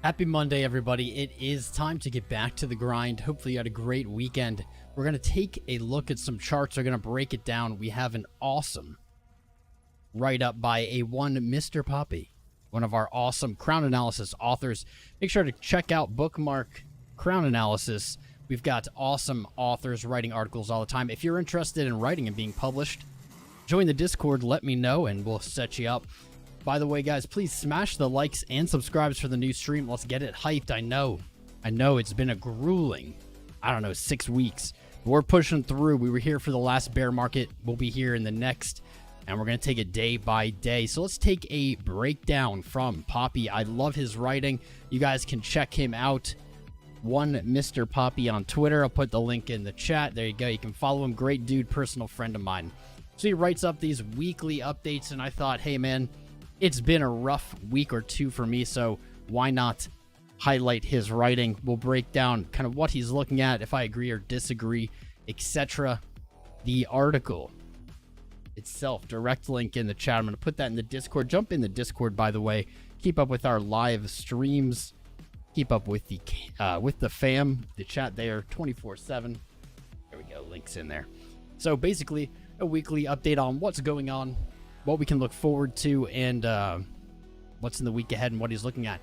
Happy Monday, everybody. It is time to get back to the grind. Hopefully you had a great weekend. We're going to take a look at some charts. We're going to break it down. We have an awesome write-up by Mr. Papi, one of our awesome Crown Analysis authors. Make sure to check out bookmark Crown Analysis. We've got awesome authors writing articles all the time. If you're interested in writing and being published, join the Discord, let me know, and we'll set you up. By the way, guys, please smash the likes and subscribes for the new stream. Let's get it hyped. I know it's been a grueling, 6 weeks. But we're pushing through. We were here for the last bear market. We'll be here in the next, and we're going to take it day by day. So let's take a breakdown from Papi. I love his writing. You guys can check him out. Mr. Papi on Twitter. I'll put the link in the chat. There you go. You can follow him. Great dude, personal friend of mine. So he writes up these weekly updates, and I thought, hey, man, it's been a rough week or two for me, so why not highlight his writing? We'll break down kind of what he's looking at, if I agree or disagree, etc. The article itself, direct link in the chat. I'm going to put that in the Discord. Jump in the Discord, by the way. Keep up with our live streams. Keep up with the fam, the chat there, 24/7. There we go, links in there. So basically, a weekly update on what's going on, what we can look forward to, and what's in the week ahead and what he's looking at.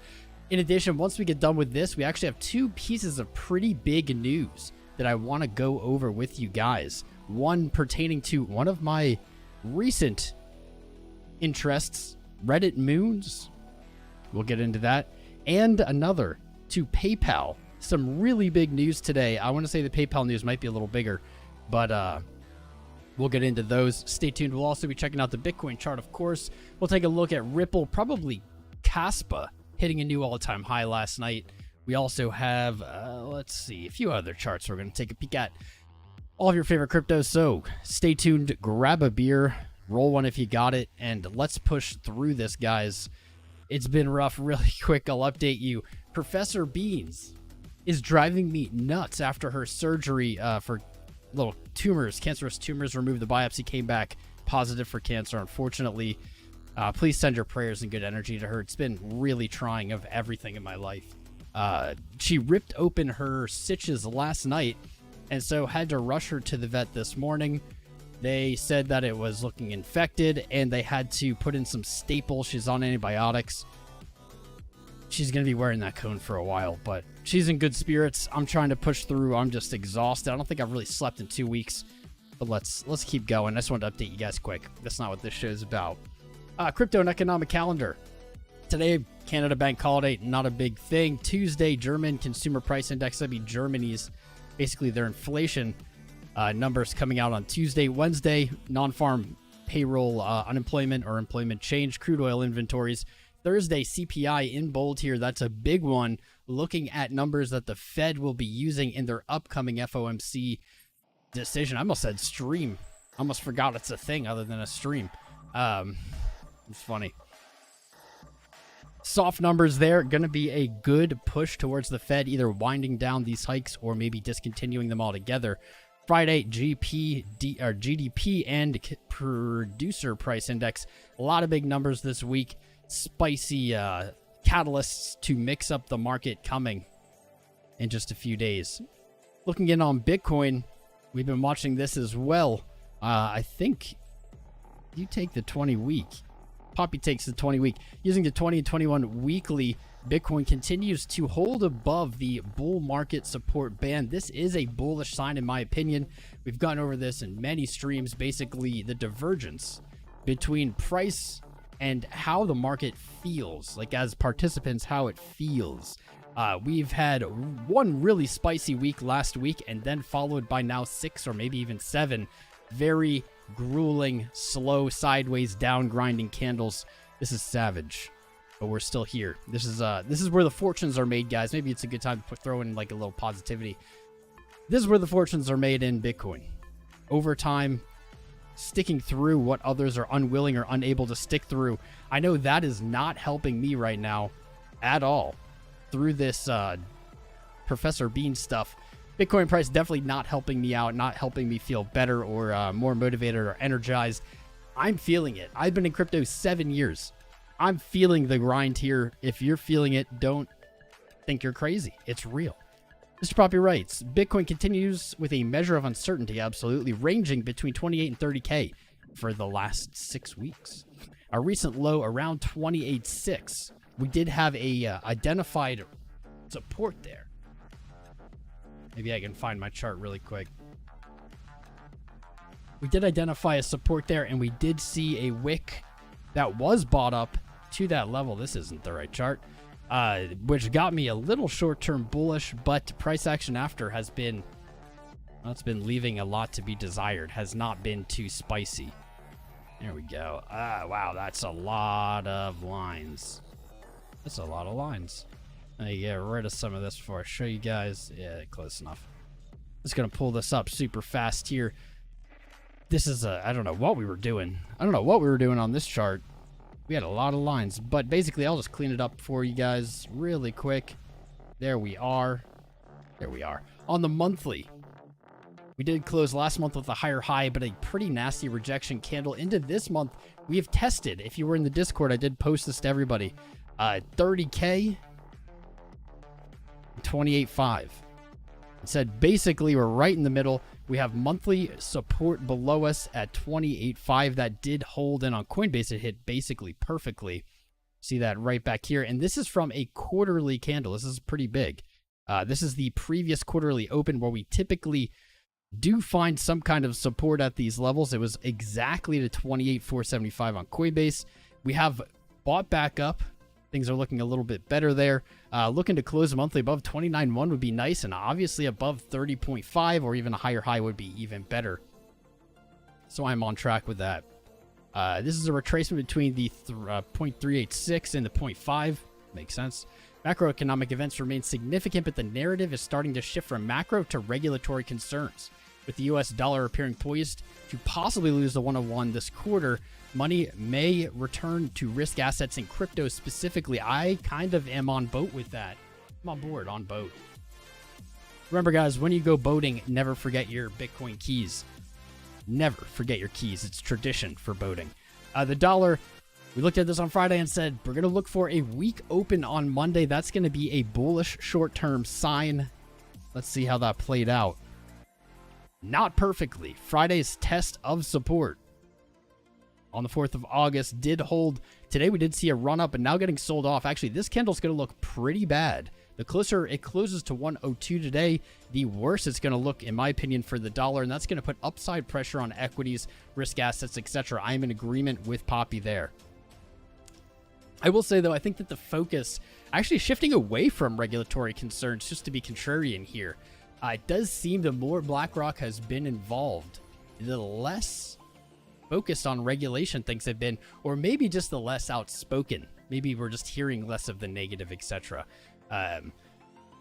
In addition, once we get done with this, we actually have two pieces of pretty big news that I want to go over with you guys. One pertaining to one of my recent interests, Reddit moons. We'll get into that. And another to PayPal. Some really big news today. I want to say the PayPal news might be a little bigger, but we'll get into those. Stay tuned. We'll also be checking out the Bitcoin chart, of course. We'll take a look at Ripple, probably Caspa, hitting a new all-time high last night. We also have, let's see, a few other charts we're going to take a peek at. All of your favorite cryptos, so stay tuned. Grab a beer, roll one if you got it, and let's push through this, guys. It's been rough. Really quick, I'll update you. Professor Beans is driving me nuts after her surgery for little tumors, cancerous tumors, removed the biopsy, came back positive for cancer, unfortunately. Please send your prayers and good energy to her. It's been really trying of everything in my life. She ripped open her stitches last night, and so had to rush her to the vet this morning. They said that it was looking infected, and they had to put in some staples. She's on antibiotics. She's going to be wearing that cone for a while, but she's in good spirits. I'm trying to push through. I'm just exhausted. I don't think I've really slept in 2 weeks, but let's keep going. I just wanted to update you guys quick. That's not what this show is about. Crypto and economic calendar. Today, Canada Bank holiday, not a big thing. Tuesday, German Consumer Price Index. That'd be Germany's, basically their inflation numbers coming out on Tuesday. Wednesday, non-farm payroll, unemployment or employment change, crude oil inventories. Thursday, CPI in bold here. That's a big one. Looking at numbers that the Fed will be using in their upcoming FOMC decision. I almost said stream. I almost forgot it's a thing other than a stream. It's funny. Soft numbers there. Going to be a good push towards the Fed, either winding down these hikes or maybe discontinuing them altogether. Friday, GDP and producer price index. A lot of big numbers this week. Spicy catalysts to mix up the market coming in just a few days. Looking in on Bitcoin, we've been watching this as well. I think you take the 20 week. Papi takes the 20 week. Using the 20 and 21 weekly, Bitcoin continues to hold above the bull market support band. This is a bullish sign in my opinion. We've gone over this in many streams. Basically, the divergence between price and how the market feels, like as participants, how it feels. We've had one really spicy week last week, and then followed by now 6 or maybe even 7 very grueling, slow, sideways, down grinding candles. This is savage, but we're still here. This is where the fortunes are made, guys. Maybe it's a good time to throw in like a little positivity. This is where the fortunes are made in Bitcoin. Over time, sticking through what others are unwilling or unable to stick through. I know that is not helping me right now at all through this Professor Bean stuff. Bitcoin price definitely not helping me out, not helping me feel better or more motivated or energized. I'm feeling it. I've been in crypto 7 years. I'm feeling the grind here. If you're feeling it, don't think you're crazy. It's real. Mr. Papi writes, Bitcoin continues with a measure of uncertainty, absolutely, ranging between 28 and 30K for the last 6 weeks. Our recent low around 28.6. We did have a identified support there. Maybe I can find my chart really quick. We did identify a support there, and we did see a wick that was bought up to that level. This isn't the right chart. Which got me a little short-term bullish, but price action after has been, well, it's been leaving a lot to be desired, has not been too spicy. There we go. Wow, that's a lot of lines. That's a lot of lines. Let me get rid of some of this before I show you guys. Yeah, close enough. Just gonna pull this up super fast here. This is I don't know what we were doing. I don't know what we were doing on this chart. We had a lot of lines, but basically I'll just clean it up for you guys really quick. There we are. There we are. On the monthly, we did close last month with a higher high, but a pretty nasty rejection candle. Into this month, we have tested. If you were in the Discord, I did post this to everybody. 30K, 28.5. It said basically we're right in the middle. We have monthly support below us at 28.5. That did hold, and on Coinbase it hit basically perfectly. See that right back here, and this is from a quarterly candle. This is pretty big. This is the previous quarterly open where we typically do find some kind of support at these levels. It was exactly to 28.475 on Coinbase. We have bought back up. Things are looking a little bit better there. Looking to close monthly above 29.1 would be nice, and obviously above 30.5 or even a higher high would be even better. So I'm on track with that. This is a retracement between the 0.386 and the 0.5. Makes sense. Macroeconomic events remain significant, but the narrative is starting to shift from macro to regulatory concerns. With the US dollar appearing poised to possibly lose the 101 this quarter, money may return to risk assets in crypto specifically. I kind of am on boat with that. I'm on board, on boat. Remember, guys, when you go boating, never forget your Bitcoin keys. Never forget your keys. It's tradition for boating. The dollar, we looked at this on Friday and said, we're going to look for a weak open on Monday. That's going to be a bullish short-term sign. Let's see how that played out. Not perfectly. Friday's test of support on the 4th of August did hold. Today we did see a run up and now getting sold off. Actually, this candle's going to look pretty bad. The closer it closes to 102 today, the worse it's going to look, in my opinion, for the dollar, and that's going to put upside pressure on equities, risk assets, etc. I am in agreement with Papi there. I will say, though, I think that the focus actually shifting away from regulatory concerns, just to be contrarian here. It does seem the more BlackRock has been involved, the less focused on regulation things have been, or maybe just the less outspoken. Maybe we're just hearing less of the negative, etc.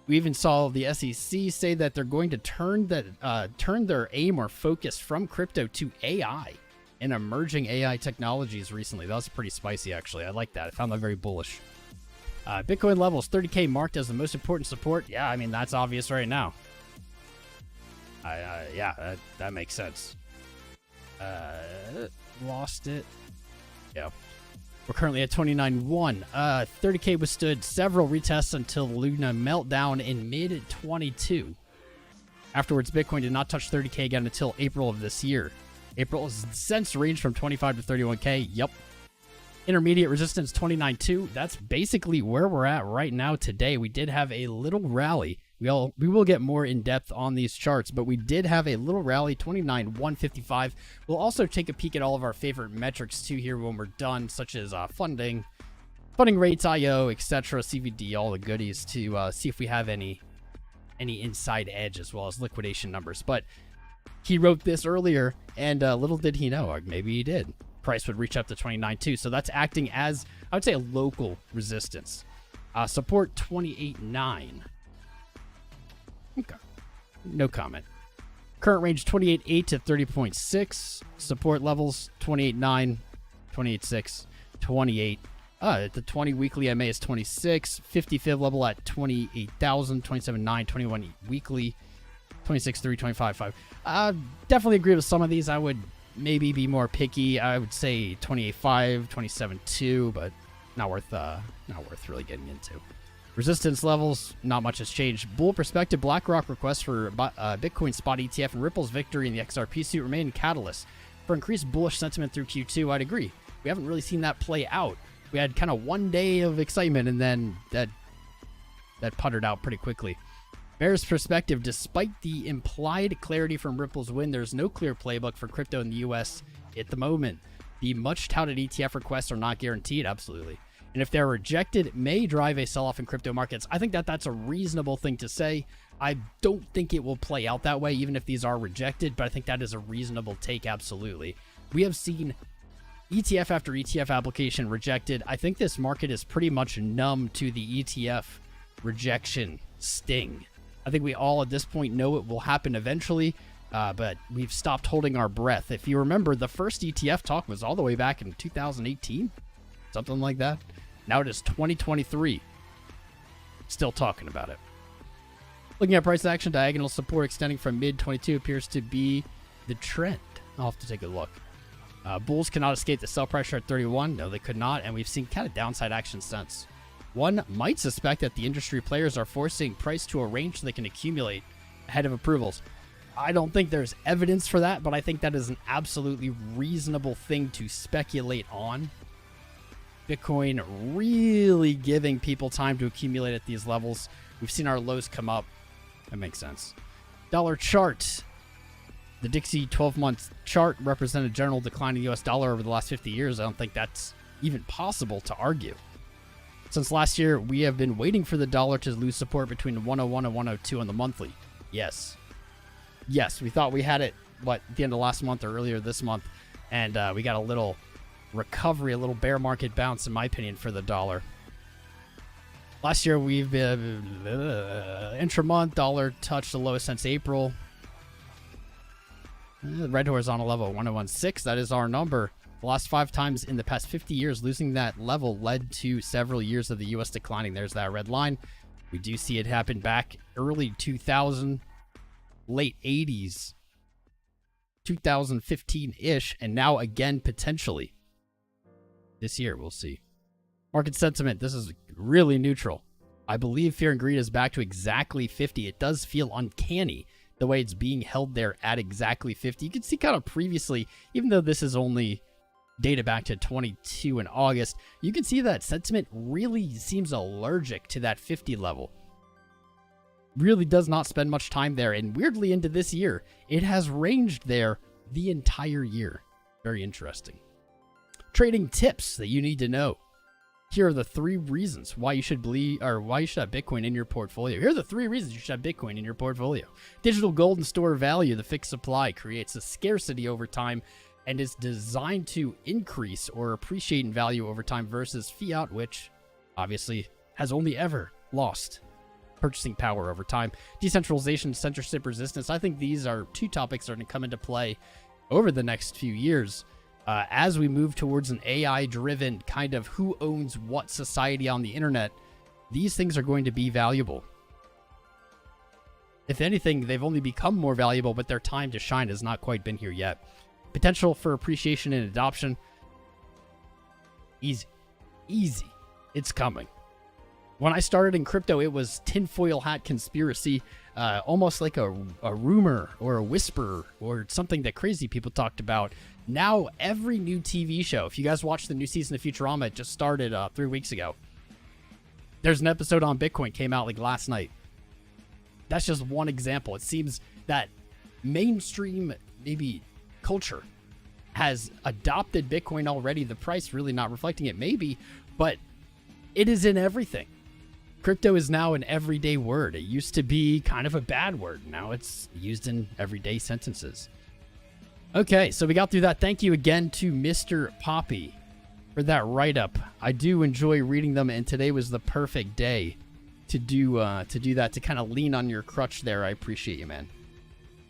We even saw the SEC say that they're going to turn their aim or focus from crypto to AI and emerging AI technologies recently. That was pretty spicy, actually. I like that. I found that very bullish. Bitcoin levels, 30K marked as the most important support. Yeah, I mean, that's obvious right now. Yeah, that makes sense. Lost it. Yeah. We're currently at 29.1. 30K withstood several retests until Luna meltdown in mid-22. Afterwards, Bitcoin did not touch 30K again until April of this year. April has since ranged from 25 to 31K. Yep. Intermediate resistance 29.2. That's basically where we're at right now today. We did have a little rally. We will get more in depth on these charts, but we did have a little rally, 29.155. We'll also take a peek at all of our favorite metrics too here when we're done, such as funding rates, IO, etc., CVD, all the goodies to see if we have any inside edge as well as liquidation numbers. But he wrote this earlier, and little did he know, or maybe he did, price would reach up to 29.2. So that's acting as, I would say, a local resistance. Support 28.9. Okay. No comment. Current range 28.8 to 30.6. Support levels 28.9, 28.6, 28. The 20 weekly MA is 26. 50 fib level at 28,000, 27.9, 21 weekly, 26.3, 25.5. Definitely agree with some of these. I would maybe be more picky. I would say 28.5, 27.2, but not worth really getting into. Resistance levels, not much has changed. Bull perspective, BlackRock requests for Bitcoin spot ETF and Ripple's victory in the XRP suit remain catalysts for increased bullish sentiment through Q2. I'd agree. We haven't really seen that play out. We had kind of one day of excitement, and then that puttered out pretty quickly. Bear's perspective, despite the implied clarity from Ripple's win, there's no clear playbook for crypto in the US at the moment. The much touted ETF requests are not guaranteed, absolutely. And if they're rejected, it may drive a sell-off in crypto markets. I think that's a reasonable thing to say. I don't think it will play out that way, even if these are rejected, but I think that is a reasonable take, absolutely. We have seen ETF after ETF application rejected. I think this market is pretty much numb to the ETF rejection sting. I think we all at this point know it will happen eventually, but we've stopped holding our breath. If you remember, the first ETF talk was all the way back in 2018, something like that. Now it is 2023. Still talking about it. Looking at price action, diagonal support extending from mid-22 appears to be the trend. I'll have to take a look. Bulls cannot escape the sell pressure at 31. No, they could not, and we've seen kind of downside action since. One might suspect that the industry players are forcing price to a range so they can accumulate ahead of approvals. I don't think there's evidence for that, but I think that is an absolutely reasonable thing to speculate on. Bitcoin really giving people time to accumulate at these levels. We've seen our lows come up. That makes sense. Dollar chart. The Dixie 12-month chart represented general decline in the US dollar over the last 50 years. I don't think that's even possible to argue. Since last year, we have been waiting for the dollar to lose support between 101 and 102 on the monthly. Yes. Yes, we thought we had it, at the end of last month or earlier this month, and we got a little recovery, a little bear market bounce, in my opinion, for the dollar. Last year, we've been intra-month dollar touched the lowest since April. Red horizontal level 1016. That is our number. The last 5 times in the past 50 years, losing that level led to several years of the U.S. declining. There's that red line. We do see it happen back early 2000, late 80s, 2015-ish, and now again potentially. This year, we'll see. Market sentiment, this is really neutral. I believe fear and greed is back to exactly 50. It does feel uncanny the way it's being held there at exactly 50. You can see kind of previously, even though this is only data back to 22 in August, you can see that sentiment really seems allergic to that 50 level. Really does not spend much time there, and weirdly into this year, it has ranged there the entire year. Very interesting. Trading tips that you need to know. Here are the 3 reasons why you should why you should have Bitcoin in your portfolio. Here are the 3 reasons you should have Bitcoin in your portfolio. Digital gold and store value, the fixed supply, creates a scarcity over time and is designed to increase or appreciate in value over time versus fiat, which obviously has only ever lost purchasing power over time. Decentralization, censorship resistance. I think these are 2 topics that are going to come into play over the next few years. As we move towards an AI-driven kind of who owns what society on the internet, these things are going to be valuable. If anything, they've only become more valuable, but their time to shine has not quite been here yet. Potential for appreciation and adoption. Easy. Easy. It's coming. When I started in crypto, it was tinfoil hat conspiracy, almost like a rumor or a whisper or something that crazy people talked about. Now, every new TV show, if you guys watch the new season of Futurama, it just started 3 weeks ago. There's an episode on Bitcoin, came out like last night. That's just one example. It seems that mainstream, maybe culture, has adopted Bitcoin already. The price really not reflecting it, maybe, but it is in everything. Crypto is now an everyday word. It used to be kind of a bad word. Now it's used in everyday sentences. Okay, so we got through that. Thank you again to Mr. Papi for that write-up. I do enjoy reading them, and today was the perfect day to do that, to kind of lean on your crutch there. I appreciate you, man.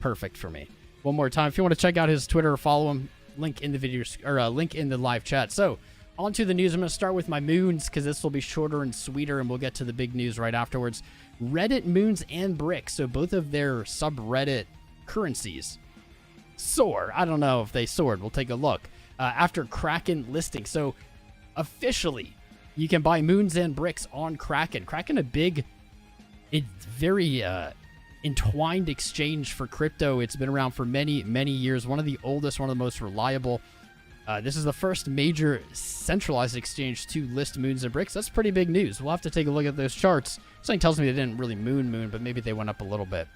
Perfect for me. One more time, if you want to check out his Twitter or follow him, link in the video, or link in the live chat. So, on to the news. I'm going to start with my moons, because this will be shorter and sweeter, and we'll get to the big news right afterwards. Reddit moons and bricks, so both of their subreddit currencies soar. I don't know if they soared. We'll take a look. After Kraken listing. So, officially, You can buy moons and bricks on Kraken. Kraken, it's very entwined exchange for crypto. It's been around for many, many years. One of the oldest, one of the most reliable. This is the first major centralized exchange to list moons and bricks. That's pretty big news. We'll have to take a look at those charts. Something tells me they didn't really moon, but maybe they went up a little bit.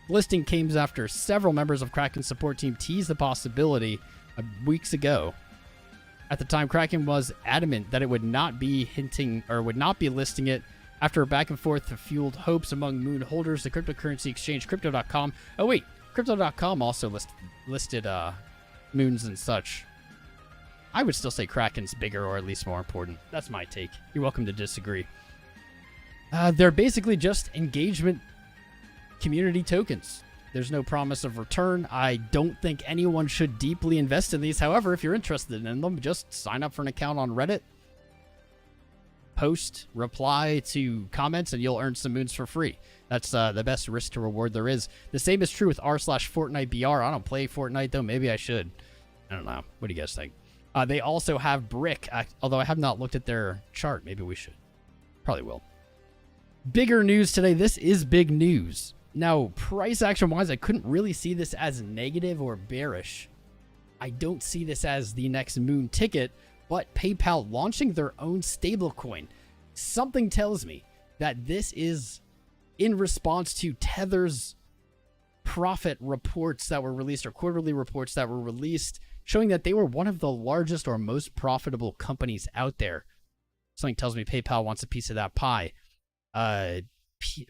Listing came after several members of Kraken's support team teased the possibility weeks ago. At the time, Kraken was adamant that it would not be listing it. After a back and forth that fueled hopes among moon holders, the cryptocurrency exchange Crypto.com. Oh wait, Crypto.com also listed moons and such. I would still say Kraken's bigger, or at least more important. That's my take. You're welcome to disagree. They're basically just engagement community tokens. There's no promise of return. I don't think anyone should deeply invest in these. However, if you're interested in them, just sign up for an account on Reddit. Post, reply to comments, and you'll earn some moons for free. That's the best risk to reward there is. The same is true with r/FortniteBR. I don't play Fortnite, though. Maybe I should. I don't know. What do you guys think? They also have Brick, although I have not looked at their chart. Maybe we should. Probably will. Bigger news today. This is big news. Now, price action-wise, I couldn't really see this as negative or bearish. I don't see this as the next moon ticket, but PayPal launching their own stablecoin. Something tells me that this is in response to Tether's profit reports that were released, or quarterly reports that were released, showing that they were one of the largest or most profitable companies out there. Something tells me PayPal wants a piece of that pie.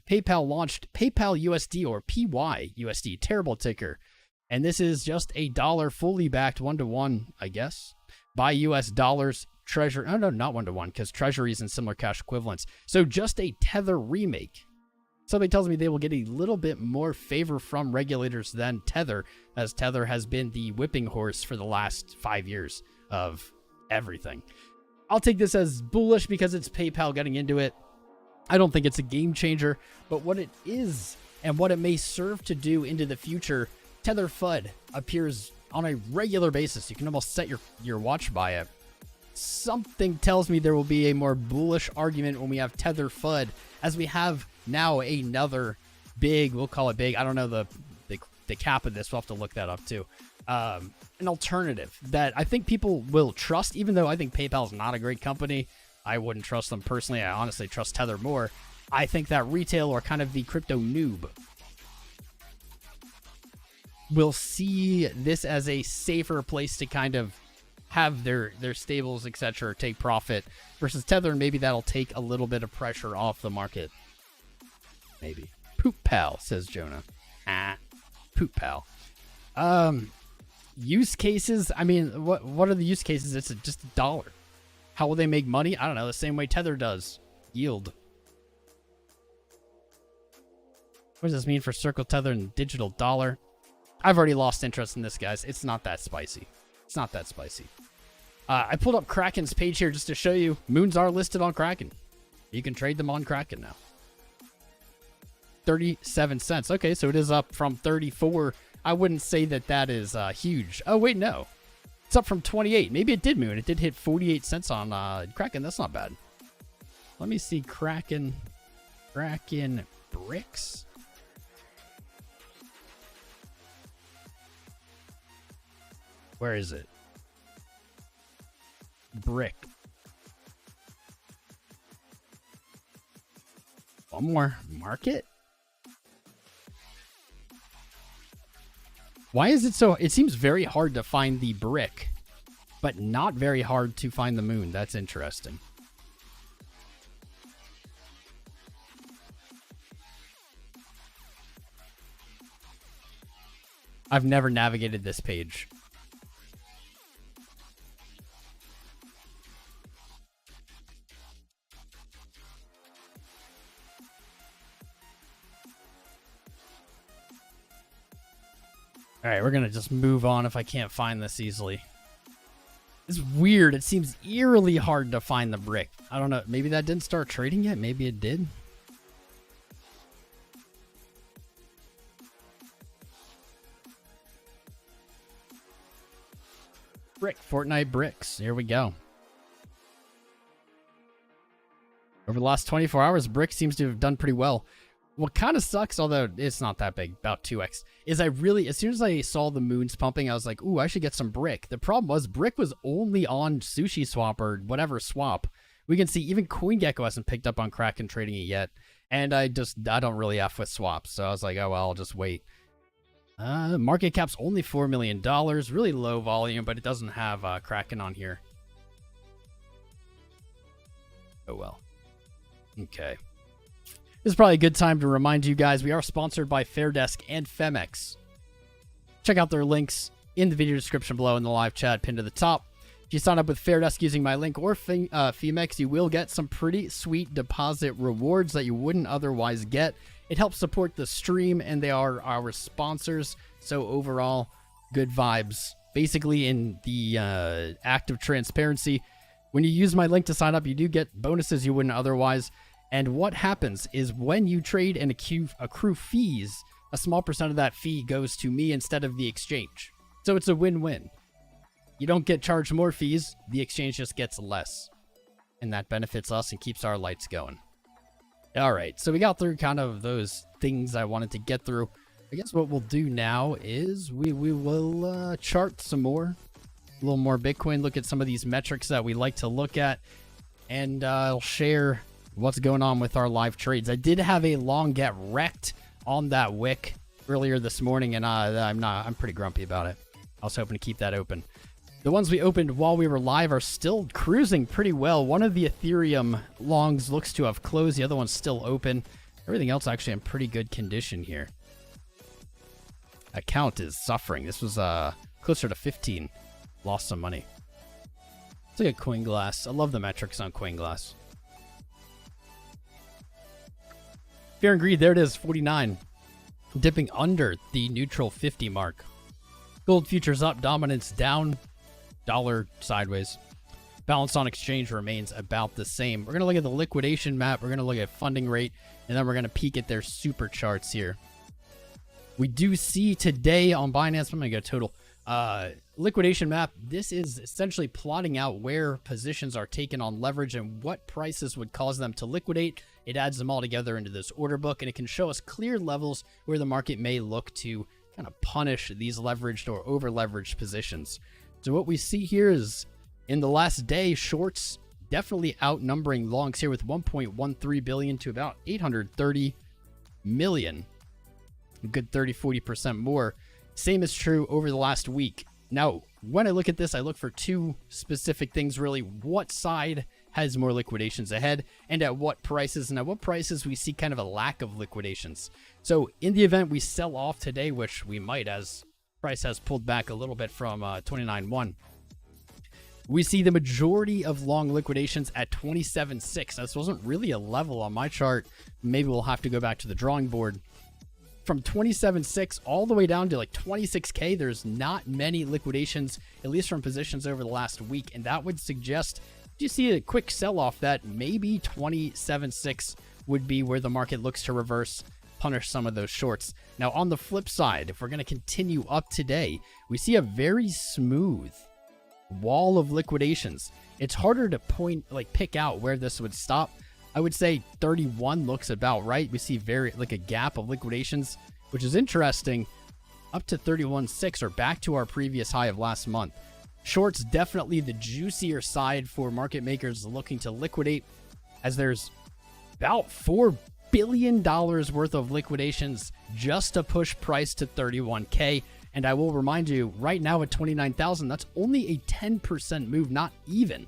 PayPal launched PayPal-USD, or PYUSD, terrible ticker. And this is just a dollar fully backed 1-to-1, I guess, by US dollars treasury. Oh, no, not 1-to-1, because treasuries and similar cash equivalents. So just a Tether remake. Something tells me they will get a little bit more favor from regulators than Tether, as Tether has been the whipping horse for the last 5 years of everything. I'll take this as bullish because it's PayPal getting into it. I don't think it's a game changer, but what it is and what it may serve to do into the future, Tether FUD appears on a regular basis. You can almost set your watch by it. Something tells me there will be a more bullish argument when we have Tether FUD, as we have now another big, we'll call it big, I don't know the cap of this, we'll have to look that up too. An alternative that I think people will trust, even though I think PayPal is not a great company. I wouldn't trust them personally. I honestly trust Tether more. I think that retail, or kind of the crypto noob, will see this as a safer place to kind of have their stables, etc., take profit, versus Tether, and maybe that'll take a little bit of pressure off the market. Maybe. Poop pal, says Jonah. Poop pal. Use cases. I mean, what are the use cases? It's just a dollar. How will they make money? I don't know. The same way Tether does. Yield. What does this mean for Circle Tether and digital dollar? I've already lost interest in this, guys. It's not that spicy. It's not that spicy. I pulled up Kraken's page here just to show you. Moons are listed on Kraken. You can trade them on Kraken now. 37 cents. Okay, so it is up from 34. I wouldn't say that is huge. Oh, wait, no. It's up from 28. Maybe it did moon. It did hit 48 cents on Kraken. That's not bad. Let me see Kraken bricks. Where is it? Brick. One more. Market? Why is it so? It seems very hard to find the brick, but not very hard to find the moon. That's interesting. I've never navigated this page. All right, we're going to just move on if I can't find this easily. It's weird. It seems eerily hard to find the brick. I don't know. Maybe that didn't start trading yet. Maybe it did. Brick. Fortnite bricks. Here we go. Over the last 24 hours, Brick seems to have done pretty well. What kind of sucks, although it's not that big, about 2x, is as soon as I saw the moons pumping, I was like, ooh, I should get some Brick. The problem was Brick was only on Sushi Swap or whatever swap. We can see even CoinGecko hasn't picked up on Kraken trading it yet. And I don't really F with swaps. So I was like, oh, well, I'll just wait. Market cap's only $4 million. Really low volume, but it doesn't have Kraken on here. Oh, well. Okay. This is probably a good time to remind you guys we are sponsored by Fairdesk and Femex. Check out their links in the video description below in the live chat pinned to the top. If you sign up with Fairdesk using my link or Femex, you will get some pretty sweet deposit rewards that you wouldn't otherwise get. It helps support the stream, and they are our sponsors. So overall, good vibes. Basically, in the act of transparency, when you use my link to sign up, you do get bonuses you wouldn't otherwise. And what happens is when you trade and accrue fees, a small percent of that fee goes to me instead of the exchange. So it's a win-win. You don't get charged more fees, the exchange just gets less. And that benefits us and keeps our lights going. Alright, so we got through kind of those things I wanted to get through. I guess what we'll do now is we will chart some more. A little more Bitcoin, look at some of these metrics that we like to look at. And I'll share what's going on with our live trades. I did have a long get REKT on that wick earlier this morning, and I'm pretty grumpy about it. I was hoping to keep that open. The ones we opened while we were live are still cruising pretty well. One of the Ethereum longs looks to have closed. The other one's still open. Everything else actually in pretty good condition here. Account is suffering. This was closer to 15. Lost some money. Let's look at Coinglass. I love the metrics on Coinglass. Fear and Greed, there it is, 49. Dipping under the neutral 50 mark. Gold futures up, dominance down, dollar sideways. Balance on exchange remains about the same. We're going to look at the liquidation map. We're going to look at funding rate, and then we're going to peek at their super charts here. We do see today on Binance, I'm going to go total. Liquidation map, this is essentially plotting out where positions are taken on leverage and what prices would cause them to liquidate. It adds them all together into this order book, and it can show us clear levels where the market may look to kind of punish these leveraged or over leveraged positions. So what we see here is in the last day, shorts definitely outnumbering longs here with 1.13 billion to about 830 million. A good 30-40% more. Same is true over the last week. Now, when I look at this, I look for two specific things really. What side has more liquidations ahead, and at what prices? And at what prices we see kind of a lack of liquidations. So in the event we sell off today, which we might as price has pulled back a little bit from 29.1, we see the majority of long liquidations at 27.6. This wasn't really a level on my chart. Maybe we'll have to go back to the drawing board. From 27.6 all the way down to like 26K, there's not many liquidations, at least from positions over the last week. And that would suggest, if you see a quick sell-off, that maybe 27.6 would be where the market looks to reverse, punish some of those shorts. Now, on the flip side, if we're going to continue up today, we see a very smooth wall of liquidations. It's harder to pick out where this would stop. I would say 31 looks about right. We see a gap of liquidations, which is interesting, up to 31.6 or back to our previous high of last month. Shorts definitely the juicier side for market makers looking to liquidate, as there's about $4 billion worth of liquidations just to push price to 31K. And I will remind you, right now at 29,000, that's only a 10% move, not even.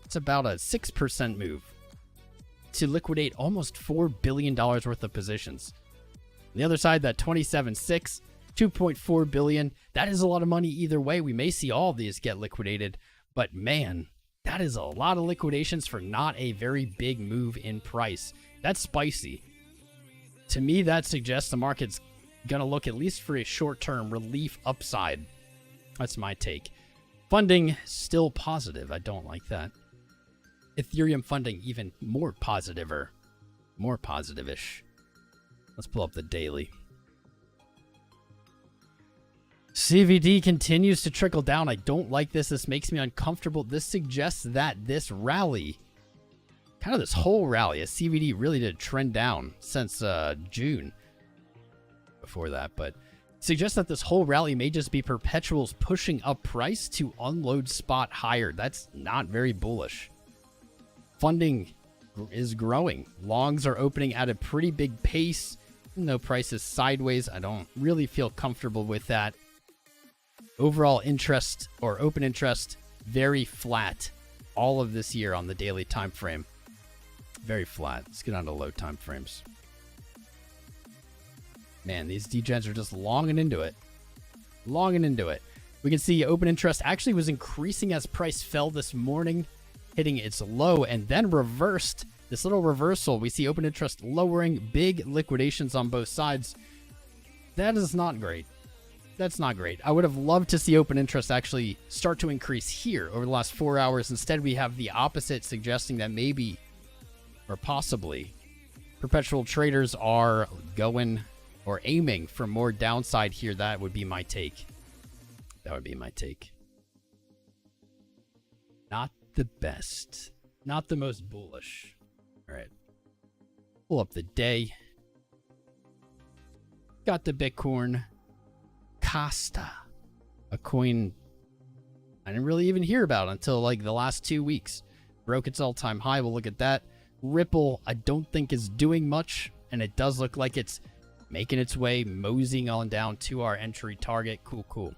It's about a 6% move to liquidate almost $4 billion worth of positions. On the other side, that 27.6, 2.4 billion, that is a lot of money either way. We may see all of these get liquidated, but man, that is a lot of liquidations for not a very big move in price. That's spicy. To me, that suggests the market's going to look at least for a short-term relief upside. That's my take. Funding, still positive. I don't like that. Ethereum funding, even more positive-er. More positive-ish. Let's pull up the daily. CVD continues to trickle down. I don't like this. This makes me uncomfortable. This suggests that this rally kind of this whole rally, as CVD really did trend down since June before that, but suggests that this whole rally may just be perpetuals pushing up price to unload spot higher. That's not very bullish. Funding is growing. Longs are opening at a pretty big pace. Even though price is sideways, I don't really feel comfortable with that. Overall interest, or open interest, very flat all of this year on the daily time frame. Very flat. Let's get on to low time frames. Man, these degens are just longing into it. Longing into it. We can see open interest actually was increasing as price fell this morning, hitting its low and then reversed. This little reversal, we see open interest lowering, big liquidations on both sides. That is not great. That's not great. I would have loved to see open interest actually start to increase here over the last 4 hours. Instead, we have the opposite, suggesting that maybe, or possibly, perpetual traders are going or aiming for more downside here. That would be my take. That would be my take. Not the best. Not the most bullish. All right. Pull up the day. Got the Bitcoin. Costa. A coin I didn't really even hear about until like the last 2 weeks. Broke its all-time high. We'll look at that. Ripple, I don't think is doing much. And it does look like it's making its way, moseying on down to our entry target. Cool, cool.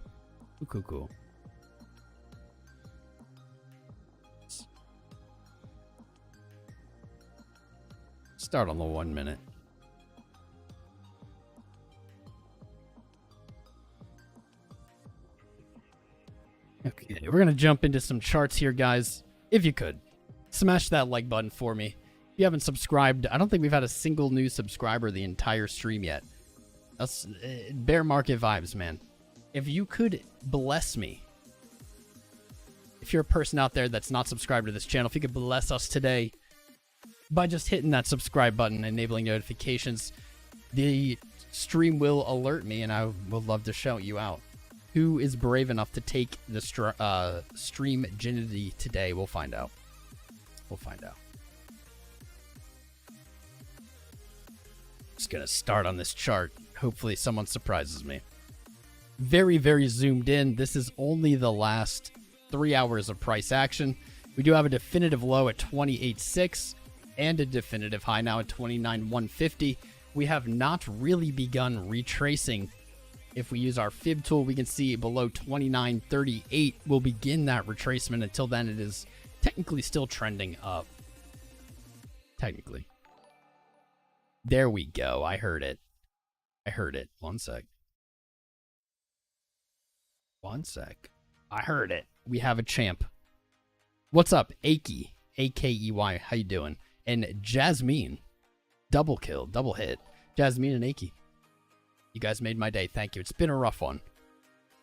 Cool, cool. Start on the 1 minute. Okay, we're going to jump into some charts here, guys. If you could, smash that like button for me. If you haven't subscribed, I don't think we've had a single new subscriber the entire stream yet. That's bear market vibes, man. If you could bless me, if you're a person out there that's not subscribed to this channel, if you could bless us today by just hitting that subscribe button, enabling notifications, the stream will alert me, and I would love to shout you out. Who is brave enough to take the stream virginity today? We'll find out. We'll find out. Just gonna start on this chart. Hopefully someone surprises me. Very, very zoomed in. This is only the last 3 hours of price action. We do have a definitive low at 28.6 and a definitive high now at 29.150. We have not really begun retracing. If we use our fib tool, we can see below 29.38 will begin that retracement. Until then, it is technically still trending up. Technically. There we go. I heard it. I heard it. One sec. One sec. I heard it. We have a champ. What's up, Akey? A-K-E-Y. How you doing? And Jasmine. Double kill. Double hit. Jasmine and Akey. You guys made my day. Thank you. It's been a rough one.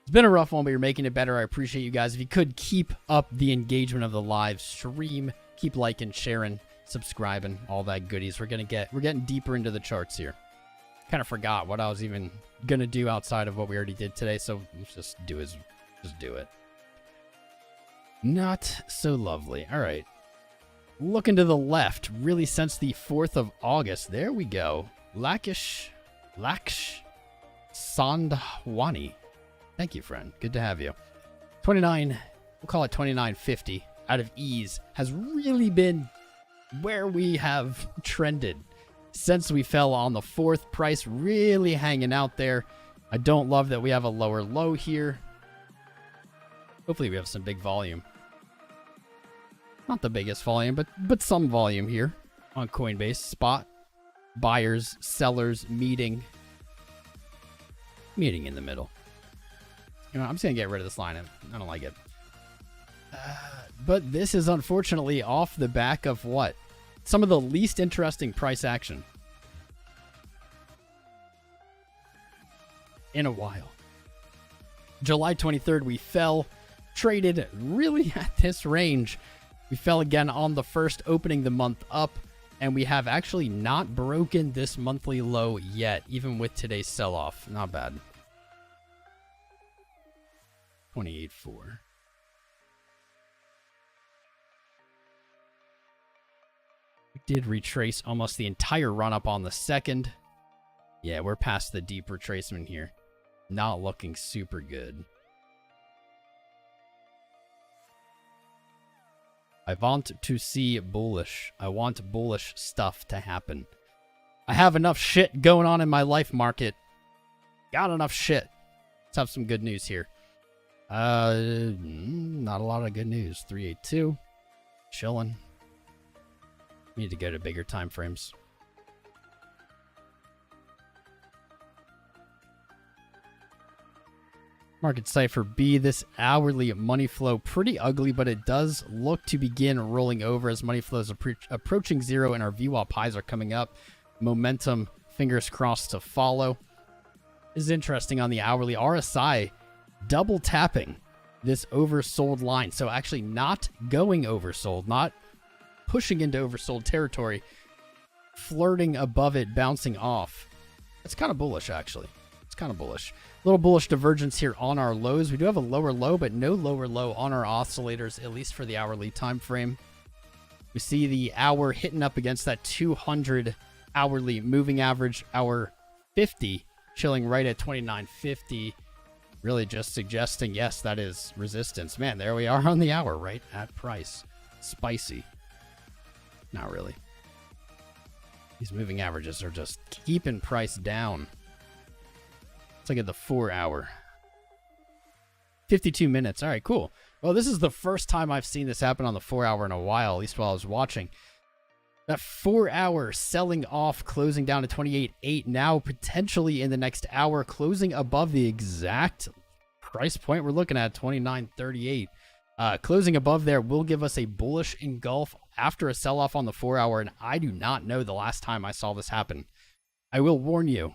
It's been a rough one, but you're making it better. I appreciate you guys. If you could keep up the engagement of the live stream, keep liking, sharing, subscribing, all that goodies. We're getting deeper into the charts here. Kind of forgot what I was even gonna do outside of what we already did today, so let's just do it. Not so lovely. All right. Looking to the left, really since the 4th of August. There we go. Laksh Sandhwani. Thank you, friend. Good to have you. 29, we'll call it 29.50 out of ease, has really been where we have trended since we fell on the 4th. Price really hanging out there. I don't love that we have a lower low here. Hopefully we have some big volume. Not the biggest volume, but some volume here on Coinbase. Spot. Buyers, sellers, meeting in the middle. You know, I'm just going to get rid of this line. I don't like it. But this is unfortunately off the back of what? Some of the least interesting price action in a while. July 23rd, we fell, traded really at this range. We fell again on the 1st, opening the month up, and we have actually not broken this monthly low yet, even with today's sell-off. Not bad. 28.4. Did retrace almost the entire run up on the second. Yeah, we're past the deep retracement here. Not looking super good. I want to see bullish. I want bullish stuff to happen. I have enough shit going on in my life, market. Got enough shit. Let's have some good news here. Not a lot of good news. 382. Chilling. Need to go to bigger time frames. Marketcipher B, this hourly money flow pretty ugly, but it does look to begin rolling over as money flow is approaching zero and our VWAP highs are coming up. Momentum, fingers crossed, to follow. This is interesting on the hourly. RSI double tapping this oversold line. So actually not going oversold, not pushing into oversold territory, flirting above it, bouncing off. It's kind of bullish, actually. It's kind of bullish. Little bullish divergence here on our lows. We do have a lower low, but no lower low on our oscillators, at least for the hourly time frame. We see the hour hitting up against that 200 hourly moving average, hour 50, chilling right at 29.50. Really just suggesting, yes, that is resistance. Man, there we are on the hour, right at price. Spicy. Not really. These moving averages are just keeping price down. Let's look at the 4 hour. 52 minutes. All right, cool. Well, this is the first time I've seen this happen on the 4 hour in a while, at least while I was watching. That 4 hour selling off, closing down to 28.8. Now potentially in the next hour, closing above the exact price point we're looking at, 29.38. Closing above there will give us a bullish engulf after a sell-off on the 4 hour, and I do not know the last time I saw this happen. I will warn you,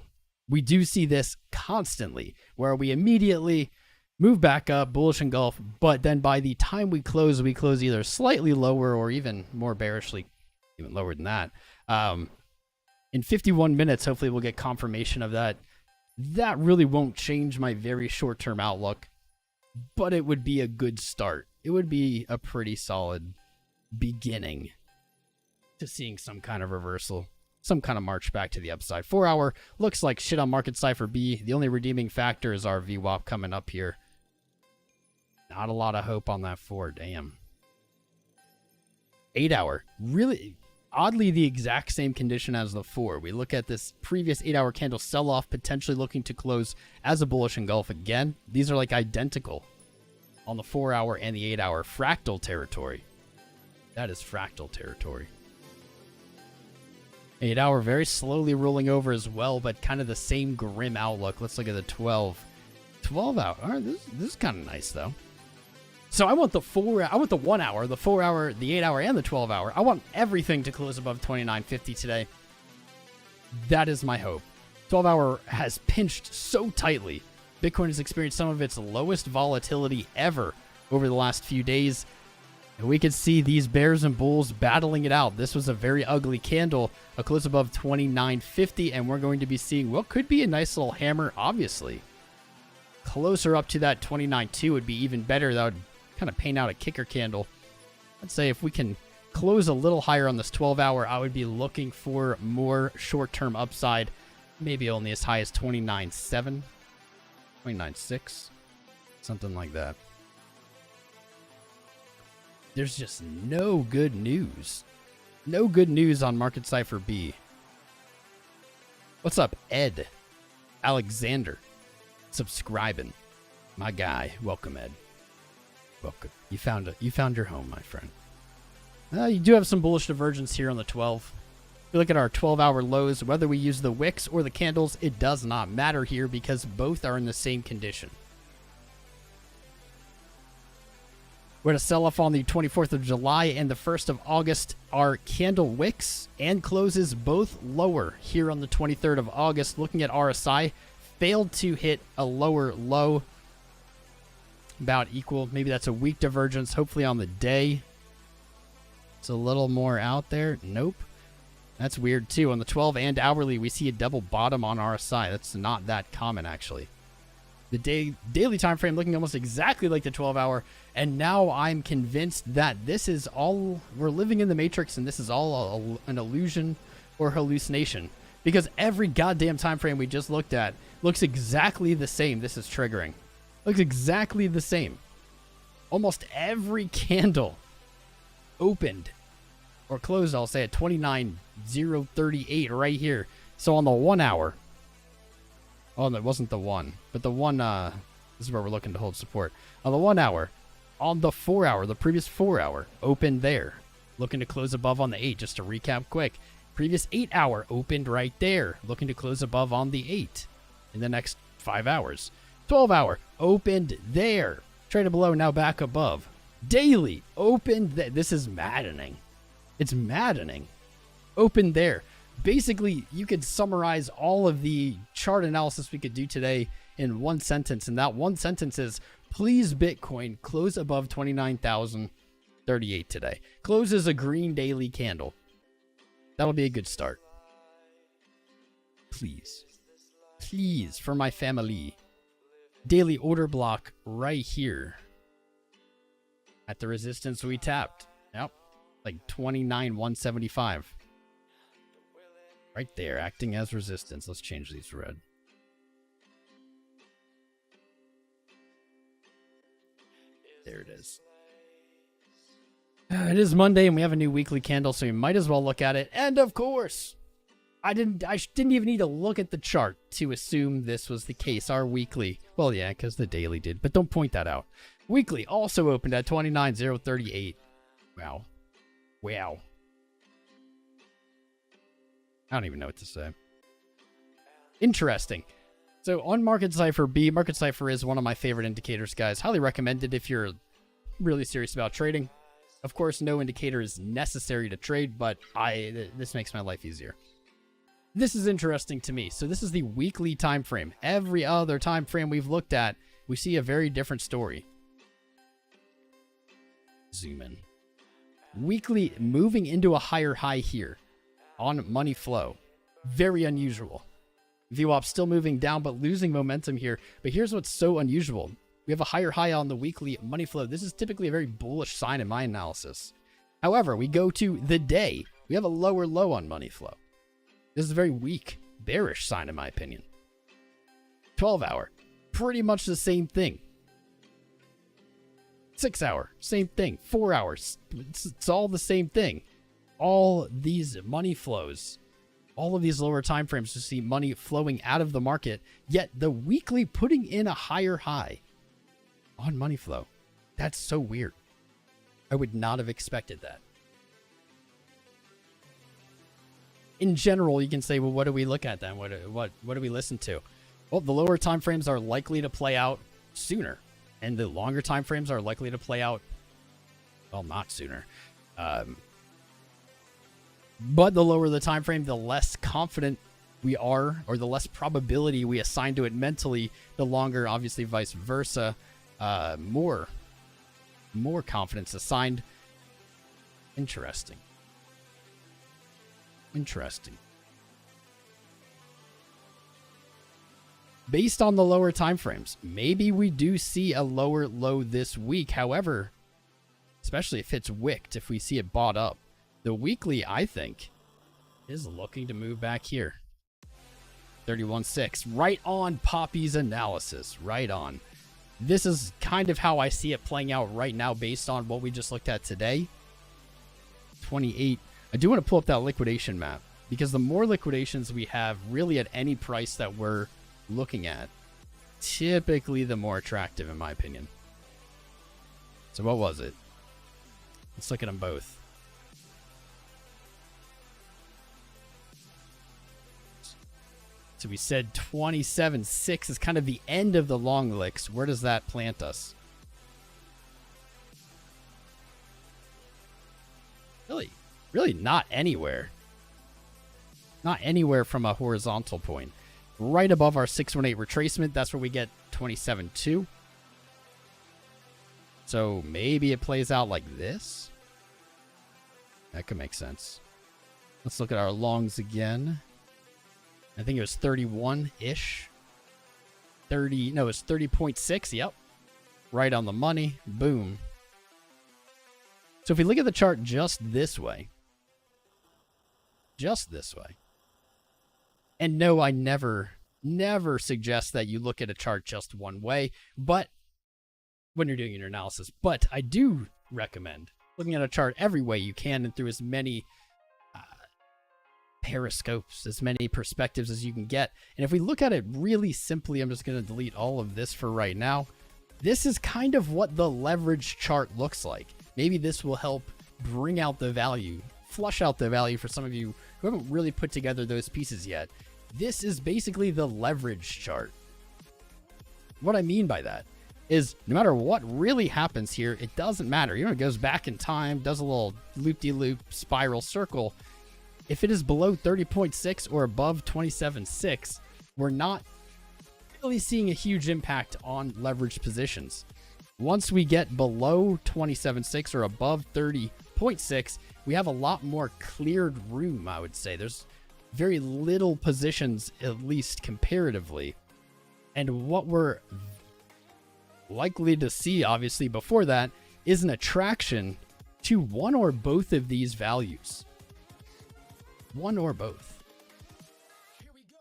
we do see this constantly, where we immediately move back up, bullish engulf, but then by the time we close either slightly lower or even more bearishly, even lower than that. In 51 minutes, hopefully we'll get confirmation of that. That really won't change my very short-term outlook, but it would be a good start. It would be a pretty solid beginning to seeing some kind of reversal, some kind of march back to the upside. 4 hour looks like shit on Marketcipher B. The only redeeming factor is our VWAP coming up here. Not a lot of hope on that 4. Damn. 8 hour. Really, oddly, the exact same condition as the 4. We look at this previous 8 hour candle sell-off, potentially looking to close as a bullish engulf again. These are like identical on the 4 hour and the 8 hour. Fractal territory. That is fractal territory. 8 hour very slowly rolling over as well, but kind of the same grim outlook. Let's look at the 12. 12 hour. All right, this is kind of nice though. So I want the 1 hour, the 4 hour, the 8 hour, and the 12 hour. I want everything to close above 29.50 today. That is my hope. 12 hour has pinched so tightly. Bitcoin has experienced some of its lowest volatility ever over the last few days. And we could see these bears and bulls battling it out. This was a very ugly candle, a close above 29.50, and we're going to be seeing what could be a nice little hammer, obviously. Closer up to that 29.2 would be even better. That would kind of paint out a kicker candle. I'd say if we can close a little higher on this 12 hour, I would be looking for more short-term upside, maybe only as high as 29.7, 29.6, something like that. There's just no good news. No good news on Marketcipher B. What's up, Ed? Alexander. Subscribing. My guy. Welcome, Ed. Welcome. You found your home, my friend. You do have some bullish divergence here on the 12. If you look at our 12-hour lows, whether we use the wicks or the candles, it does not matter here because both are in the same condition. We're going to sell off on the 24th of July and the 1st of August. Our candle wicks and closes both lower here on the 23rd of August. Looking at RSI, failed to hit a lower low. About equal. Maybe that's a weak divergence. Hopefully on the day, it's a little more out there. Nope. That's weird too. On the 12 and hourly, we see a double bottom on RSI. That's not that common, actually. The daily time frame looking almost exactly like the 12-hour, and now I'm convinced that this is all, we're living in the Matrix, and this is all an illusion or hallucination, because every goddamn time frame we just looked at looks exactly the same. This is triggering. Looks exactly the same. Almost every candle opened or closed, I'll say, at 29,038 right here. So on the 1 hour, oh, no, it wasn't the one, but the one, this is where we're looking to hold support. On the 1 hour, on the 4 hour, the previous 4 hour, opened there. Looking to close above on the 8, just to recap quick. Previous 8 hour opened right there. Looking to close above on the 8 in the next 5 hours. 12 hour, opened there. Traded below, now back above. Daily, opened there. This is maddening. It's maddening. Opened there. Basically, you could summarize all of the chart analysis we could do today in one sentence, and that one sentence is, please Bitcoin close above 29,038 today. Closes a green daily candle. That'll be a good start. Please. Please, for my family. Daily order block right here. At the resistance we tapped. Yep. Like 29,175. Right there, acting as resistance. Let's change these red. There it is. It is Monday, and we have a new weekly candle, so we might as well look at it. And of course, I didn't even need to look at the chart to assume this was the case. Our weekly, well, yeah, because the daily did, but don't point that out. Weekly also opened at 29,038. Wow. Wow. I don't even know what to say. Interesting. So on Marketcipher, Marketcipher is one of my favorite indicators, guys. Highly recommended if you're really serious about trading. Of course, no indicator is necessary to trade, but this makes my life easier. This is interesting to me. So this is the weekly time frame. Every other time frame we've looked at, we see a very different story. Zoom in. Weekly moving into a higher high here. On money flow. Very unusual. VWAP still moving down, but losing momentum here. But here's what's so unusual. We have a higher high on the weekly money flow. This is typically a very bullish sign in my analysis. However, we go to the day. We have a lower low on money flow. This is a very weak, bearish sign in my opinion. 12 hour. Pretty much the same thing. 6 hour. Same thing. 4 hours. It's all the same thing. All these money flows, all of these lower time frames to see money flowing out of the market, yet the weekly putting in a higher high on money flow. That's so weird. I would not have expected that. In general, you can say, well, what do we look at then? What do we listen to? Well, the lower time frames are likely to play out sooner, and the longer time frames are likely to play out, well, not sooner. But the lower the time frame, the less confident we are, or the less probability we assign to it mentally. The longer, obviously, vice versa, more confidence assigned. Interesting. Interesting. Based on the lower time frames, maybe we do see a lower low this week. However, especially if it's wicked, if we see it bought up. The weekly, I think, is looking to move back here. 31.6. Right on Papi's analysis. Right on. This is kind of how I see it playing out right now based on what we just looked at today. 28. I do want to pull up that liquidation map, because the more liquidations we have really at any price that we're looking at, typically the more attractive in my opinion. So what was it? Let's look at them both. So we said 27.6 is kind of the end of the long licks. Where does that plant us? Really not anywhere. Not anywhere from a horizontal point. Right above our 618 retracement, that's where we get 27.2. So maybe it plays out like this. That could make sense. Let's look at our longs again. I think it was 31-ish. 30, no, it's 30.6. Yep. Right on the money. Boom. So if we look at the chart just this way, and no, I never suggest that you look at a chart just one way, but when you're doing your analysis, but I do recommend looking at a chart every way you can and through as many periscopes, as many perspectives as you can get. And if we look at it really simply, I'm just going to delete all of this for right now. This is kind of what the leverage chart looks like. Maybe this will help bring out the value, flush out the value for some of you who haven't really put together those pieces yet. This is basically the leverage chart. What I mean by that is no matter what really happens here, it doesn't matter. You know, it goes back in time, does a little loop-de-loop spiral circle. If it is below 30.6 or above 27.6, we're not really seeing a huge impact on leveraged positions. Once we get below 27.6 or above 30.6, we have a lot more cleared room, I would say. There's very little positions, at least comparatively. And what we're likely to see, obviously, before that, is an attraction to one or both of these values. One or both.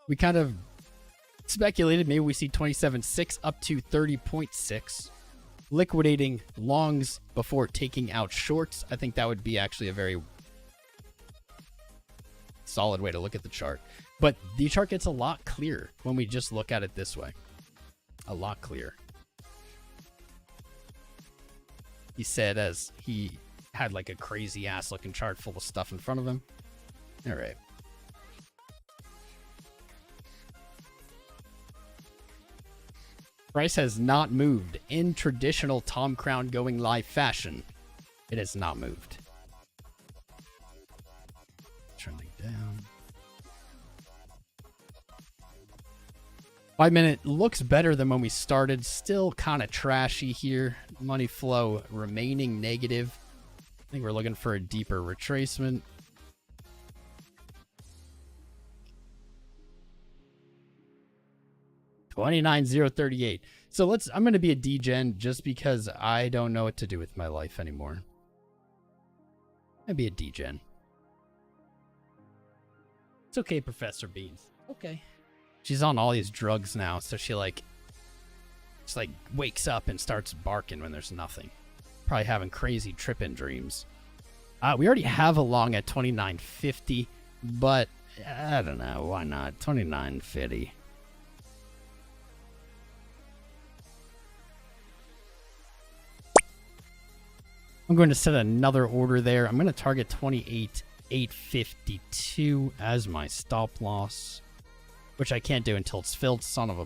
We kind of speculated maybe we see 27.6 up to 30.6. Liquidating longs before taking out shorts. I think that would be actually a very solid way to look at the chart. But the chart gets a lot clearer when we just look at it this way. A lot clearer. He said as he had like a crazy ass looking chart full of stuff in front of him. All right. Price has not moved in traditional Tom Crown going live fashion. It has not moved. Trending down. 5 minute looks better than when we started. Still kind of trashy here. Money flow remaining negative. I think we're looking for a deeper retracement. $29,038. So I'm going to be a degen just because I don't know what to do with my life anymore. I'd be a degen. It's okay, Professor Beans. Okay. She's on all these drugs now, so she just wakes up and starts barking when there's nothing. Probably having crazy tripping dreams. We already have a long at 29.50, but I don't know, why not? 29.50. I'm going to set another order there. I'm going to target 28,852 as my stop loss, which I can't do until it's filled. Son of a...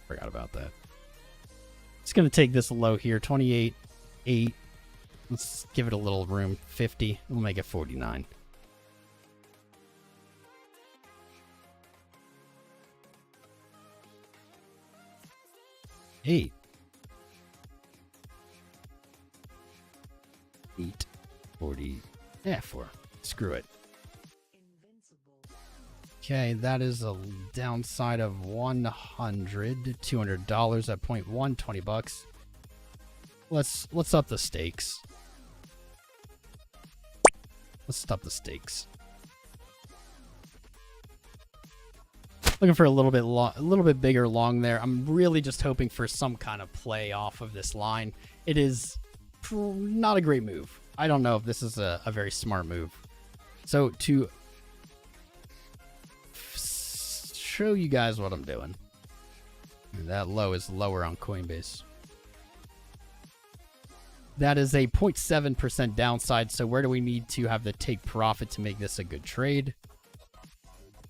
Forgot about that. It's going to take this low here, 28.8. Let's give it a little room, 50. We'll make it 49. Eight. 840. Yeah, 4. Screw it. Okay, that is a downside of $200 at 0.1, 20 bucks. Let's up the stakes. Let's up the stakes. Looking for a little bit bigger long there. I'm really just hoping for some kind of play off of this line. It is not a great move. I don't know if this is a very smart move. So to show you guys what I'm doing, that low is lower on Coinbase. That is a 0.7% downside. So where do we need to have the take profit to make this a good trade?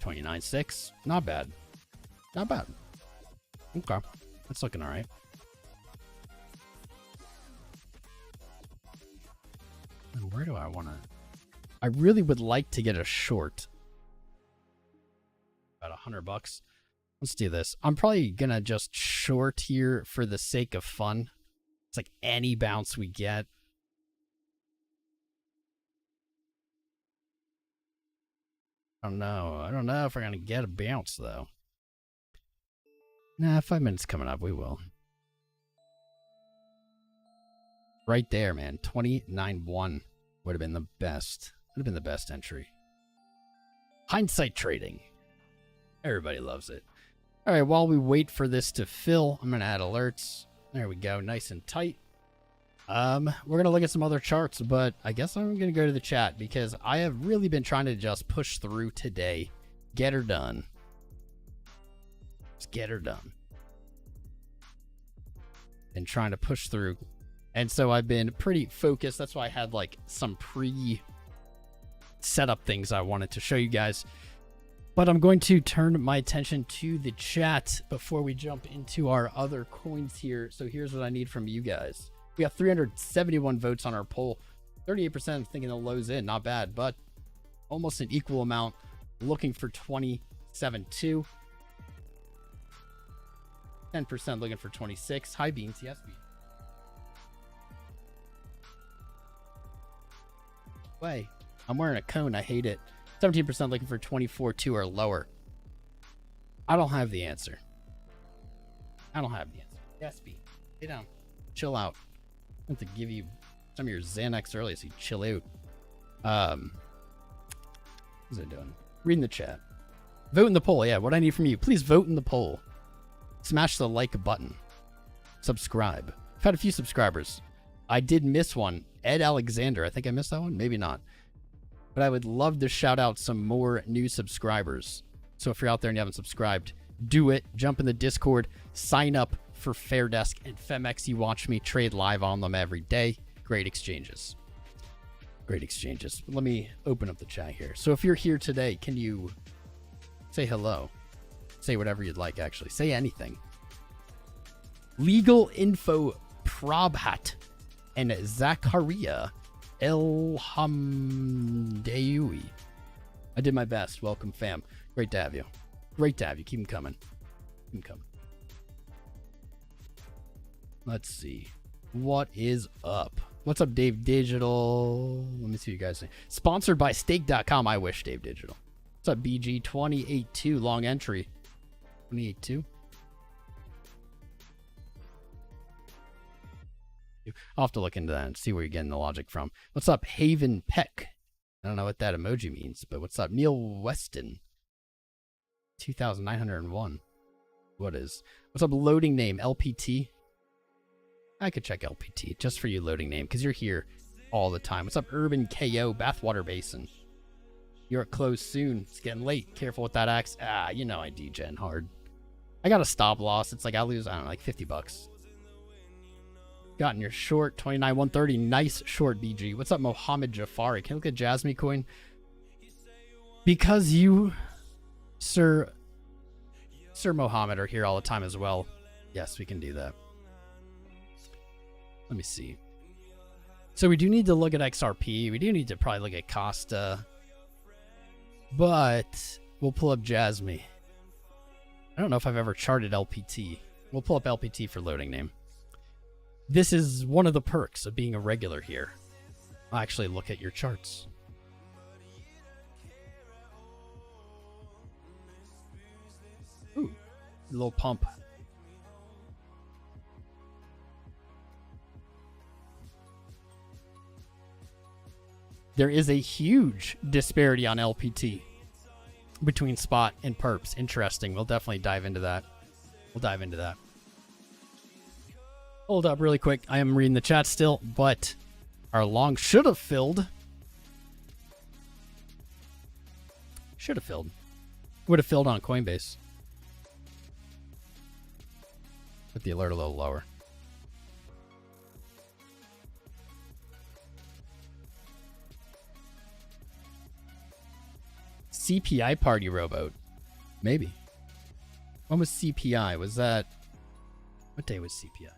29.6. Not bad. Not bad. Okay. That's looking all right. And where do I want to... I really would like to get a short. About $100. Let's do this. I'm probably going to just short here for the sake of fun. It's like any bounce we get. I don't know. I don't know if we're going to get a bounce, though. Nah, 5 minutes coming up. We will. Right there, man. 29.1 would have been the best. Would have been the best entry. Hindsight trading. Everybody loves it. All right, while we wait for this to fill, I'm going to add alerts. There we go. Nice and tight. We're going to look at some other charts, but I guess I'm going to go to the chat because I have really been trying to just push through today. Get her done. Just get her done. Been trying to push through. And so I've been pretty focused. That's why I had like some pre-setup things I wanted to show you guys. But I'm going to turn my attention to the chat before we jump into our other coins here. So here's what I need from you guys. We got 371 votes on our poll. 38% thinking the low's in. Not bad, but almost an equal amount looking for 27.2. 10% looking for 26. Hi, Beans. Yes, Beans. Way. I'm wearing a cone. I hate it. 17% looking for 24.2 or lower. I don't have the answer. I don't have the answer. Yes, Beans. Stay down. Chill out. I have to give you some of your Xanax early so you chill out. What's it doing? Reading the chat. Vote in the poll. Yeah, what I need from you. Please vote in the poll. Smash the like button. Subscribe. I've had a few subscribers. I did miss one. Ed Alexander. I think I missed that one. Maybe not. But I would love to shout out some more new subscribers. So if you're out there and you haven't subscribed, do it. Jump in the Discord. Sign up for Fairdesk and Femex. You watch me trade live on them every day. Great exchanges. Great exchanges. Let me open up the chat here. So if you're here today, can you say hello? Say whatever you'd like, actually. Say anything. Legal Info Prabhat and Zakaria Elhamdeui. I did my best. Welcome, fam. Great to have you. Great to have you. Keep them coming. Keep them coming. Let's see. What is up? What's up, Dave Digital? Let me see what you guys say. Sponsored by Stake.com. I wish, Dave Digital. What's up, BG? 28.2. Long entry. 28.2. I'll have to look into that and see where you're getting the logic from. What's up, Haven Peck? I don't know what that emoji means, but what's up, Neil Weston? 2,901. What is? What's up, loading name? LPT? I could check LPT just for you, loading name, because you're here all the time. What's up, Urban KO? Bathwater Basin. You're closed soon. It's getting late. Careful with that axe. You know I degen hard. I got a stop loss. It's like I lose, I don't know, like 50 bucks. Got in your short, 29,130. Nice short, BG. What's up, Mohammed Jafari? Can you look at Jasmine Coin? Because you, Sir Mohammed, are here all the time as well. Yes, we can do that. Let me see. So we do need to look at XRP. We do need to probably look at Costa. But we'll pull up Jasmine. I don't know if I've ever charted LPT. We'll pull up LPT for loading name. This is one of the perks of being a regular here. I'll actually look at your charts. Ooh, a little pump. There is a huge disparity on LPT between spot and perps. Interesting. We'll definitely dive into that. We'll dive into that. Hold up really quick. I am reading the chat still, but our long should have filled. Should have filled. Would have filled on Coinbase. Put the alert a little lower. CPI party rowboat. Maybe. When was CPI? Was that... What day was CPI?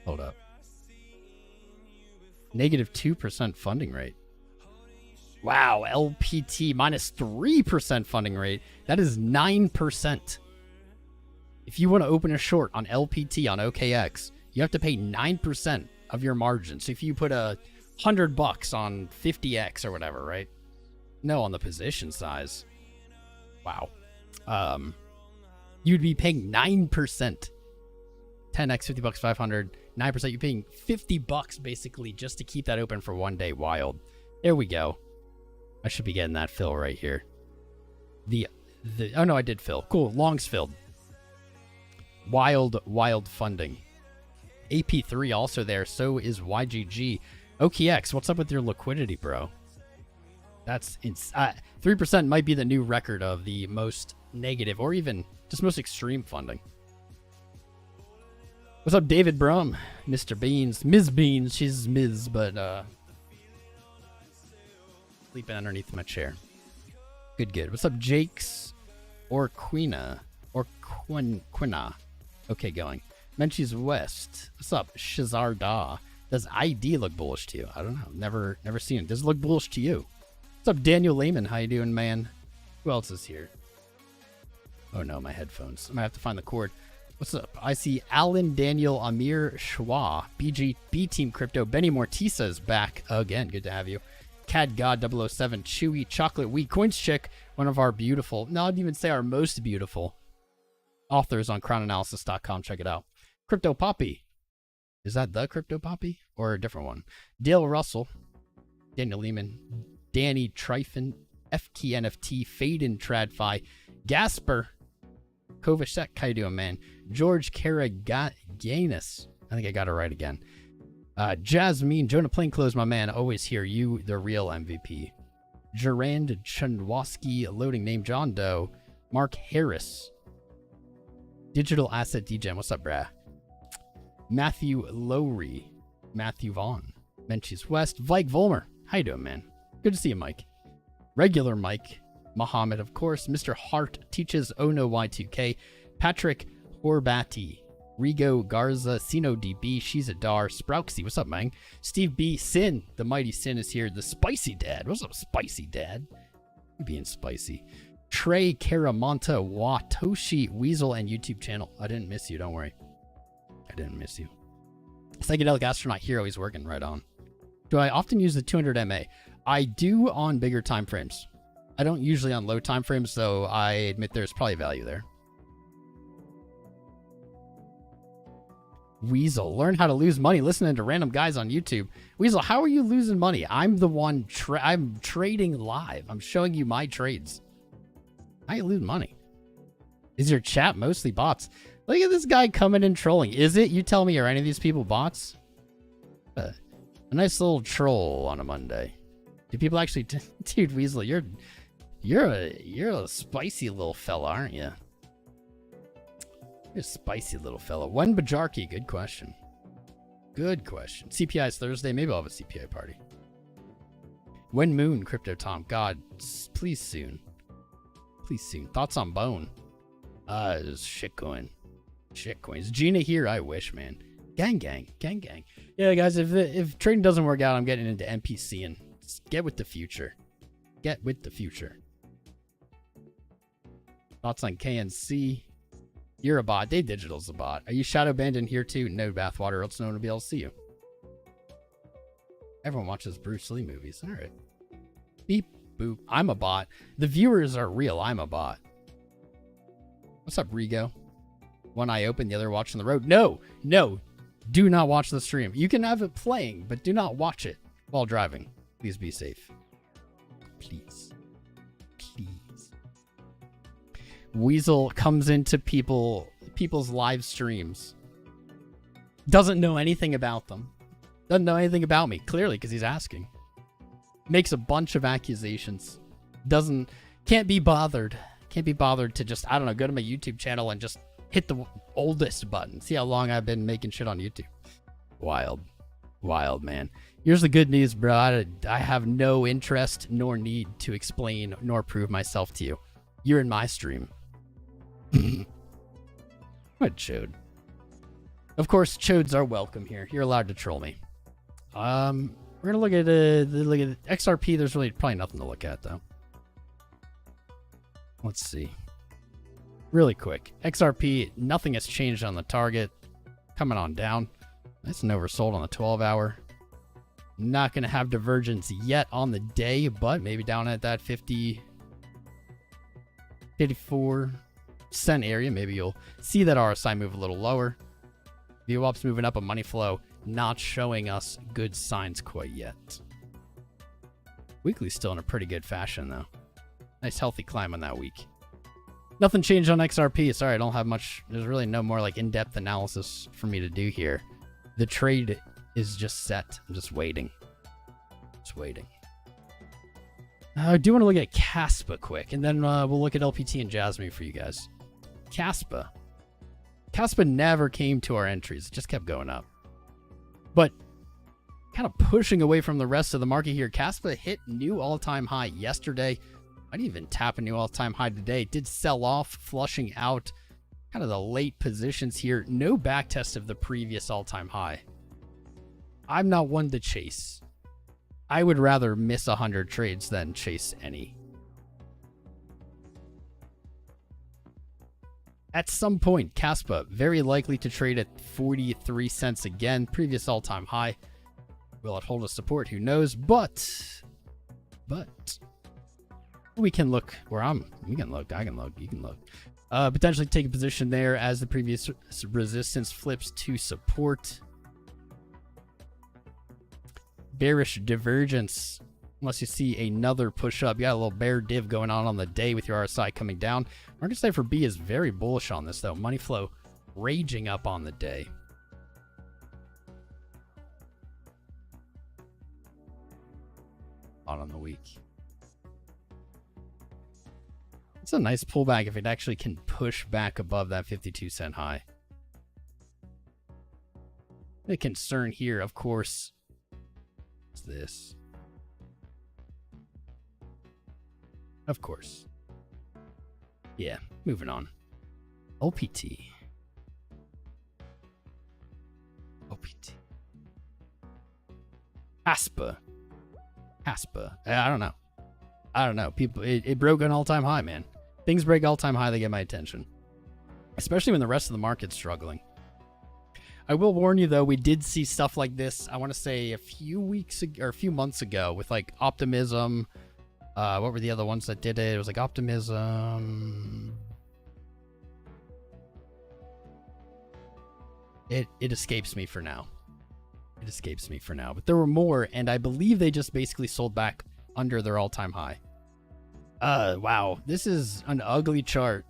Hold up. Negative 2% funding rate. Wow, LPT minus 3% funding rate. That is 9%. If you want to open a short on LPT on OKX, you have to pay 9% of your margin. So if you put $100 on 50X or whatever, right? No, on the position size. Wow. You'd be paying 9%. 10x, 50 bucks, 500, 9%. You're paying 50 bucks basically just to keep that open for one day. Wild. There we go. I should be getting that fill right here. Oh no, I did fill. Cool. Longs filled. Wild funding. AP3 also there. So is YGG. OKX, what's up with your liquidity, bro? That's 3% might be the new record of the most negative or even just most extreme funding. What's up, David Brum? Mr. Beans. Ms. Beans. She's Ms. but sleeping underneath my chair. Good. What's up, Jakes? Or Quina? Or Quina? Okay, going. Menchie's West. What's up, Shazar Da? Does ID look bullish to you? I don't know. Never seen it. Does it look bullish to you? What's up, Daniel Lehman? How you doing, man? Who else is here? Oh no, my headphones. I might have to find the cord. What's up? I see Alan, Daniel, Amir, Schwa, B Team Crypto, Benny Mortisa is back again. Good to have you. Cad God 007, Chewy, Chocolate Wheat, Coins Chick, one of our beautiful, no, I'd even say our most beautiful authors on crownanalysis.com. Check it out. Crypto Papi. Is that the Crypto Papi or a different one? Dale Russell, Daniel Lehman, Danny Trifon, FK NFT, Faden Tradfi, Gasper, Kovacek, how you doing, man? George Karaganis. I think I got it right again. Jasmine, Jonah Plainclothes, my man. Always here. You, the real MVP. Gerand Chundwaski, loading name John Doe. Mark Harris. Digital Asset DGen. What's up, brah? Matthew Lowry. Matthew Vaughn. Menchie's West. Vike Volmer. How you doing, man? Good to see you, Mike. Regular Mike. Muhammad, of course. Mr. Hart teaches Ono Y2K. Patrick Horbati. Rigo Garza. Sino DB. Shizadar. Sprouksy. What's up, man? Steve B. Sin. The mighty Sin is here. The Spicy Dad. What's up, Spicy Dad? You being spicy. Trey Karamonta. Watoshi Weasel and YouTube channel. I didn't miss you. Don't worry. I didn't miss you. Psychedelic Astronaut Hero. He's working right on. Do I often use the 200 MA? I do on bigger time frames. I don't usually on low time frames, so I admit there's probably value there. Weasel, learn how to lose money listening to random guys on YouTube. Weasel, how are you losing money? I'm the one, I'm trading live. I'm showing you my trades. How you lose money? Is your chat mostly bots? Look at this guy coming and trolling. Is it? You tell me, are any of these people bots? A nice little troll on a Monday. Do people actually... Dude, Weasel, you're a spicy little fella, aren't you? You're a spicy little fella. When Bajarki? Good question. Good question. CPI is Thursday. Maybe I'll have a CPI party. When Moon, Crypto Tom. God, please soon. Please soon. Thoughts on Bone? Shitcoin. Shitcoins. Gina here. I wish, man. Gang. Yeah, guys, if trading doesn't work out, I'm getting into NPC and get with the future. Get with the future. Thoughts on KNC? You're a bot. Dave Digital's a bot. Are you shadow banned in here too? No, Bathwater, else no one will be able to see you. Everyone watches Bruce Lee movies. All right. Beep, boop. I'm a bot. The viewers are real. I'm a bot. What's up, Rigo? One eye open, the other watching the road. No. Do not watch the stream. You can have it playing, but do not watch it while driving. Please be safe. Please. Weasel comes into people's live streams. Doesn't know anything about them. Doesn't know anything about me, clearly, because he's asking. Makes a bunch of accusations. Can't be bothered. Can't be bothered to just, I don't know, go to my YouTube channel and just hit the oldest button. See how long I've been making shit on YouTube. Wild, man. Here's the good news, bro. I have no interest nor need to explain nor prove myself to you. You're in my stream. What chode? Of course, chodes are welcome here. You're allowed to troll me. We're gonna look at XRP. There's really probably nothing to look at though. Let's see. Really quick. XRP, nothing has changed on the target. Coming on down. That's an oversold on the 12-hour. Not going to have divergence yet on the day, but maybe down at that 54-cent area, maybe you'll see that RSI move a little lower. VWAP's moving up, a money flow not showing us good signs quite yet. Weekly's still in a pretty good fashion, though. Nice healthy climb on that week. Nothing changed on XRP. Sorry, I don't have much. There's really no more like in-depth analysis for me to do here. The trade is just set. I'm just waiting. Just waiting. I do want to look at Caspa quick, and then we'll look at LPT and Jasmine for you guys. Caspa never came to our entries. It just kept going up. But kind of pushing away from the rest of the market here. Caspa hit new all-time high yesterday. Might even tap a new all-time high today. It did sell off, flushing out kind of the late positions here. No backtest of the previous all-time high. I'm not one to chase. I would rather miss 100 trades than chase any. At some point, Caspa very likely to trade at 43 cents again. Previous all-time high. Will it hold a support? Who knows? But we can look where we can look. I can look. You can look. Potentially take a position there as the previous resistance flips to support. Bearish divergence. Unless you see another push up. You got a little bear div going on the day with your RSI coming down. Marketcipher B is very bullish on this, though. Money flow raging up on the day. On the week. It's a nice pullback if it actually can push back above that 52-cent high. The concern here, of course, is this. Of course. Yeah, moving on. OPT. Caspa. I don't know. People, it broke an all-time high, man. Things break all-time high, they get my attention. Especially when the rest of the market's struggling. I will warn you, though, we did see stuff like this, I want to say a few weeks ago, or a few months ago, with like Optimism. What were the other ones that did it? It was like Optimism. It escapes me for now. But there were more, and I believe they just basically sold back under their all-time high. Wow. This is an ugly chart.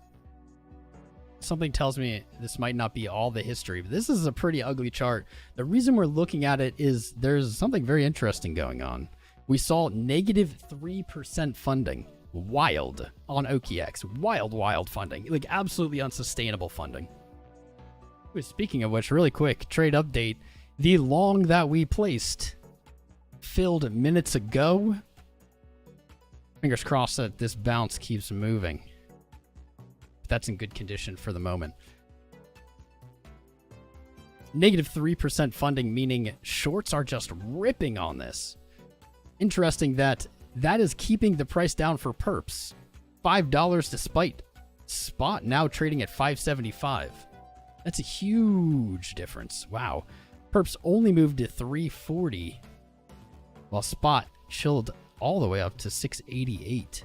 Something tells me this might not be all the history, but this is a pretty ugly chart. The reason we're looking at it is there's something very interesting going on. We saw negative 3% funding. Wild on OKX. Wild funding. Like absolutely unsustainable funding. Speaking of which, really quick, trade update. The long that we placed filled minutes ago. Fingers crossed that this bounce keeps moving. That's in good condition for the moment. Negative 3% funding, meaning shorts are just ripping on this. Interesting that is keeping the price down for perps. $5 despite spot now trading at $5.75. That's a huge difference. Wow. Perps only moved to $3.40 while spot chilled all the way up to $6.88.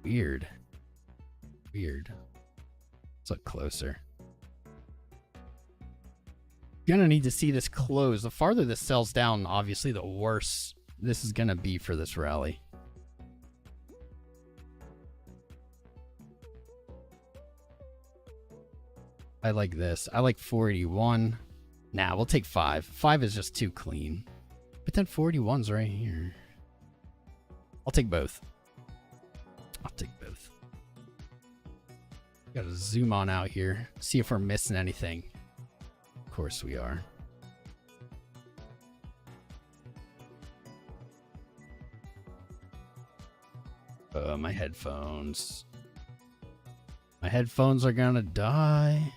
Weird. Let's look closer. Gonna need to see this close. The farther this sells down, obviously, the worse this is gonna be for this rally. I like this. I like 481. Nah, we'll take 5. 5 is just too clean. But then 481's right here. I'll take both. Gotta zoom on out here. See if we're missing anything. Of course we are. My headphones. My headphones are gonna die.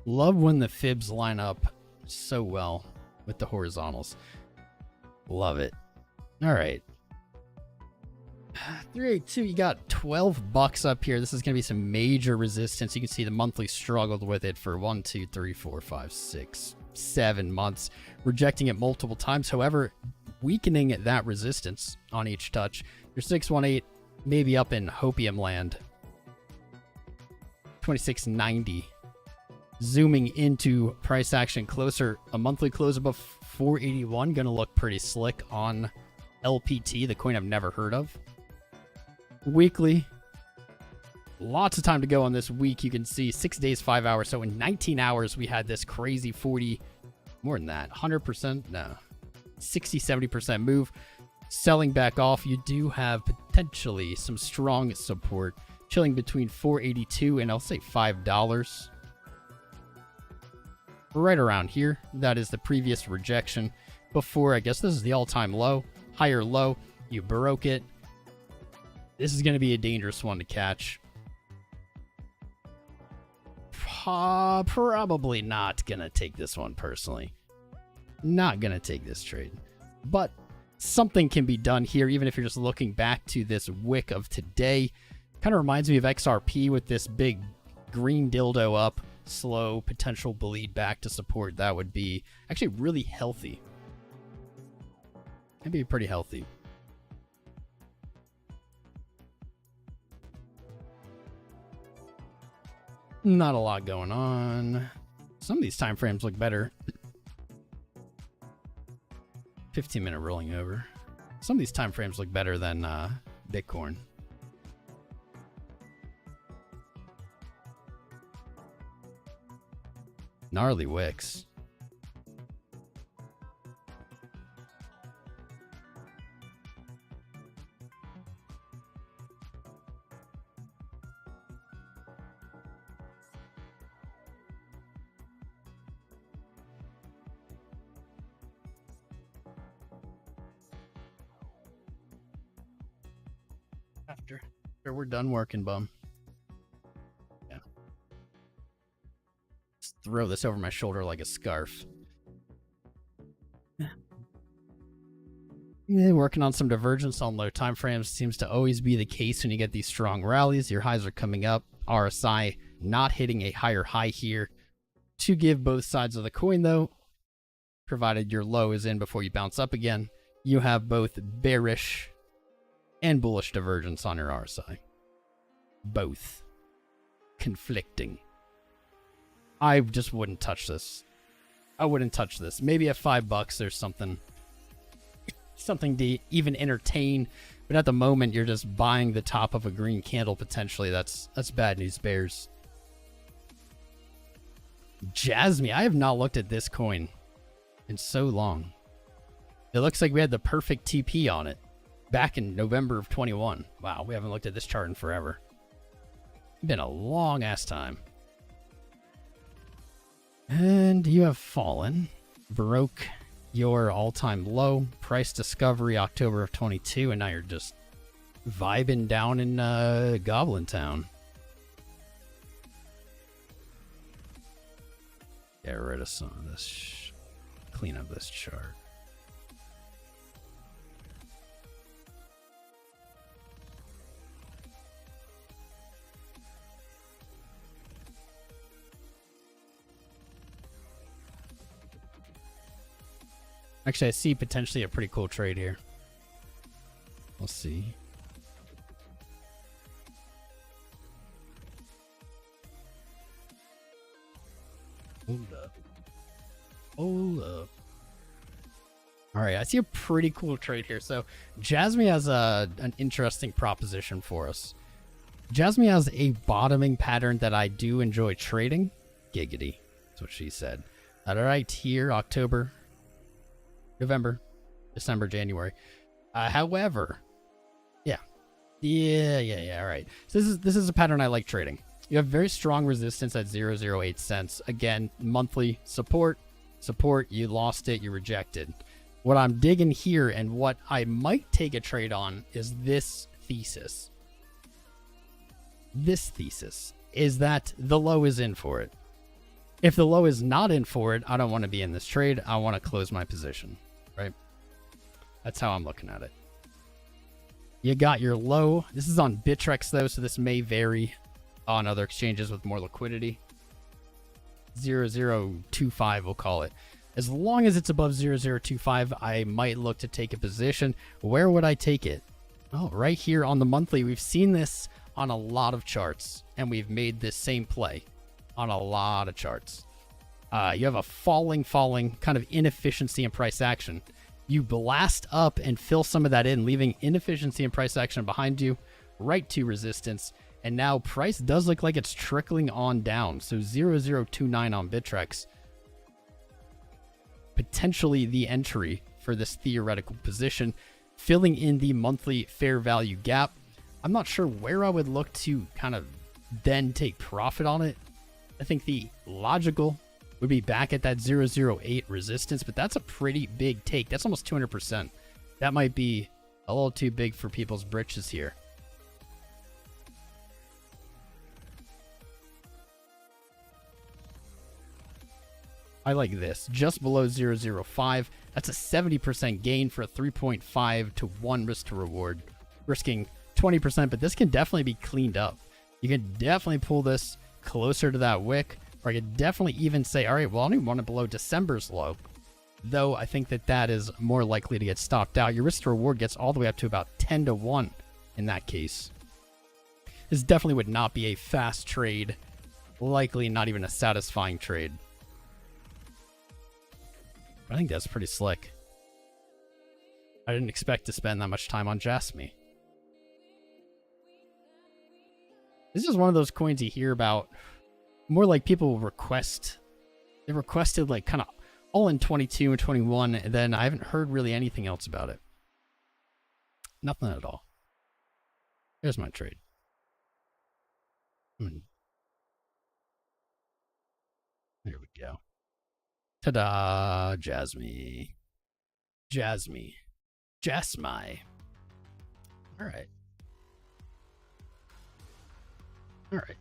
Love when the fibs line up so well with the horizontals. Love it. All right. 382, you got 12 bucks up here. This is going to be some major resistance. You can see the monthly struggled with it for 1, 2, 3, 4, 5, 6, 7 months, rejecting it multiple times. However, weakening that resistance on each touch. Your 618 maybe up in hopium land. 2690. Zooming into price action closer, a monthly close above 481. Going to look pretty slick on LPT, the coin I've never heard of. Weekly, lots of time to go on this week. You can see 6 days, 5 hours. So in 19 hours, we had this crazy 40, more than that, 100%, no, 60, 70% move. Selling back off, you do have potentially some strong support, chilling between 482 and I'll say $5. Right around here, that is the previous rejection. Before, I guess this is the all-time low, higher low, you broke it. This is going to be a dangerous one to catch. Probably not going to take this one personally. Not going to take this trade. But something can be done here, even if you're just looking back to this wick of today. Kind of reminds me of XRP with this big green dildo up, slow potential bleed back to support. That would be actually really healthy. That'd be pretty healthy. Not a lot going on. Some of these time frames look better. 15-minute rolling over. Some of these time frames look better than Bitcoin. Gnarly wicks. After we're done working, bum. Yeah. Just throw this over my shoulder like a scarf. Yeah, working on some divergence on low time frames seems to always be the case when you get these strong rallies. Your highs are coming up. RSI not hitting a higher high here. To give both sides of the coin, though, provided your low is in before you bounce up again, you have both bearish and bullish divergence on your RSI. Both conflicting. I just wouldn't touch this. I wouldn't touch this. Maybe at $5 there's something to even entertain, but at the moment you're just buying the top of a green candle potentially. That's bad news bears. Jasmine, I have not looked at this coin in so long. It looks like we had the perfect TP on it back in November of 21. Wow, we haven't looked at this chart in forever. Been a long ass time. And you have fallen. Broke your all-time low. Price discovery October of 22, and now you're just vibing down in Goblin Town. Get rid of some of this. Clean up this chart. Actually, I see potentially a pretty cool trade here. We'll see. Hold up. Hold up. All right, I see a pretty cool trade here. So Jasmine has an interesting proposition for us. Jasmine has a bottoming pattern that I do enjoy trading. Giggity. That's what she said. All right, here, October, November, December, January. However, yeah. All right. So this is a pattern I like trading. You have very strong resistance at 0.008 cents. Again, monthly support. You lost it. You rejected. What I'm digging here and what I might take a trade on is this thesis. This thesis is that the low is in for it. If the low is not in for it, I don't want to be in this trade. I want to close my position, right? That's how I'm looking at it. You got your low. This is on Bittrex though, so this may vary on other exchanges with more liquidity. 0025, we'll call it. As long as it's above 0025, I might look to take a position. Where would I take it? Oh, right here on the monthly. We've seen this on a lot of charts, and we've made this same play on a lot of charts. You have a falling kind of inefficiency in price action. You blast up and fill some of that in, leaving inefficiency and price action behind you, right to resistance. And now price does look like it's trickling on down. So 0029 on Bittrex, potentially the entry for this theoretical position, filling in the monthly fair value gap. I'm not sure where I would look to kind of then take profit on it. I think the logical would be back at that 008 resistance, but that's a pretty big take. That's almost 200%. That might be a little too big for people's britches here. I like this. Just below 005. That's a 70% gain for a 3.5 to 1 risk to reward. Risking 20%, but this can definitely be cleaned up. You can definitely pull this closer to that wick, or I could definitely even say, all right, well, I don't even want it below December's low. Though I think that that is more likely to get stopped out. Your risk to reward gets all the way up to about 10 to 1 in that case. This definitely would not be a fast trade. Likely not even a satisfying trade. I think that's pretty slick. I didn't expect to spend that much time on Jasmy. This is one of those coins you hear about more like people request. They requested like kind of all in 22 and 21, and then I haven't heard really anything else about it. Nothing at all. Here's my trade. There we go. Ta-da! Jasmy. Jasmy. Jasmy. Alright. Alright.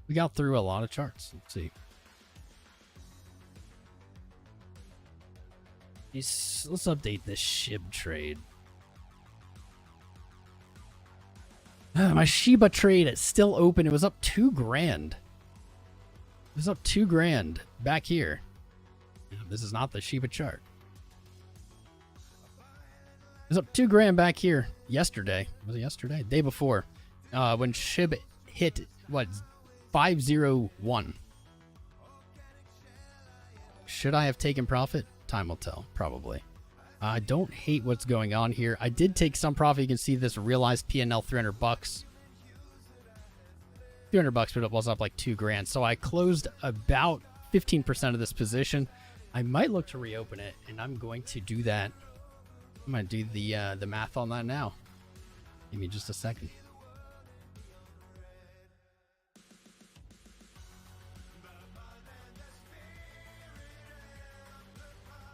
We got through a lot of charts. Let's see. Let's update this SHIB trade. My Shiba trade is still open. It was up $2,000. It was up $2,000 back here. This is not the Shiba chart. It was up $2,000 back here yesterday. Was it yesterday? Day before. When SHIB hit, what, 501. Should I have taken profit? Time will tell, probably. I don't hate what's going on here. I did take some profit. You can see this realized P&L $300. $300, but it was up like $2,000. So I closed about 15% of this position. I might look to reopen it, and I'm going to do that. I'm going to do the math on that now. Give me just a second.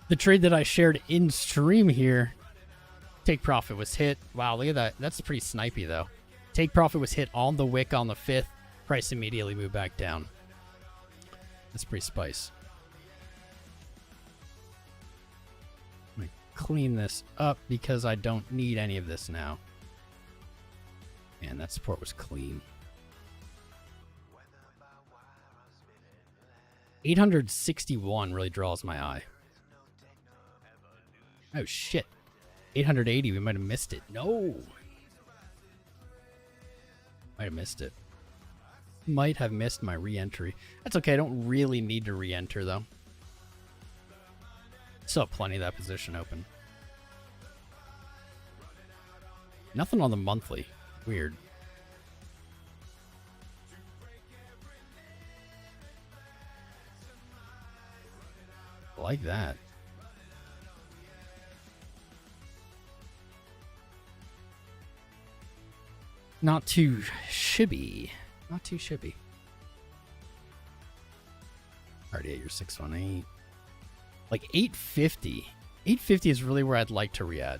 The trade that I shared in stream here, take profit was hit. Wow, look at that. That's pretty snipey, though. Take profit was hit on the wick on the 5th. Price immediately moved back down. That's pretty spice. I'm going to clean this up because I don't need any of this now. Man, that support was clean. 861 really draws my eye. Oh, shit. 880, we might have missed it. No. Might have missed it. Might have missed my re-entry. That's okay. I don't really need to re-enter, though. Still have plenty of that position open. Nothing on the monthly. Weird. I like that. Not too shibby. Not too shibby. Already at your 618. Like 850. 850 is really where I'd like to re-add.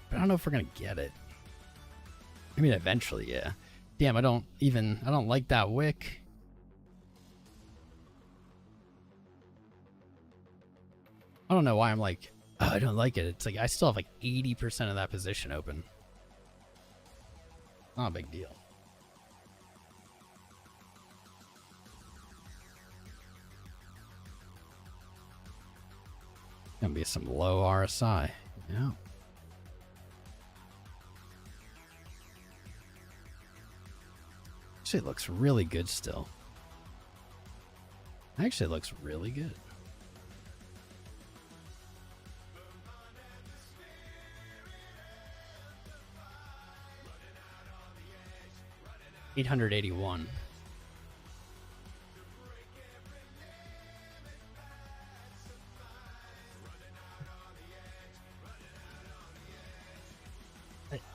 But I don't know if we're going to get it. I mean, eventually, yeah. Damn, I don't like that wick. I don't know why I'm like, oh, I don't like it. It's like I still have like 80% of that position open. Not a big deal. Gonna be some low RSI. Yeah. Actually, it looks really good still. Actually, it looks really good. $881.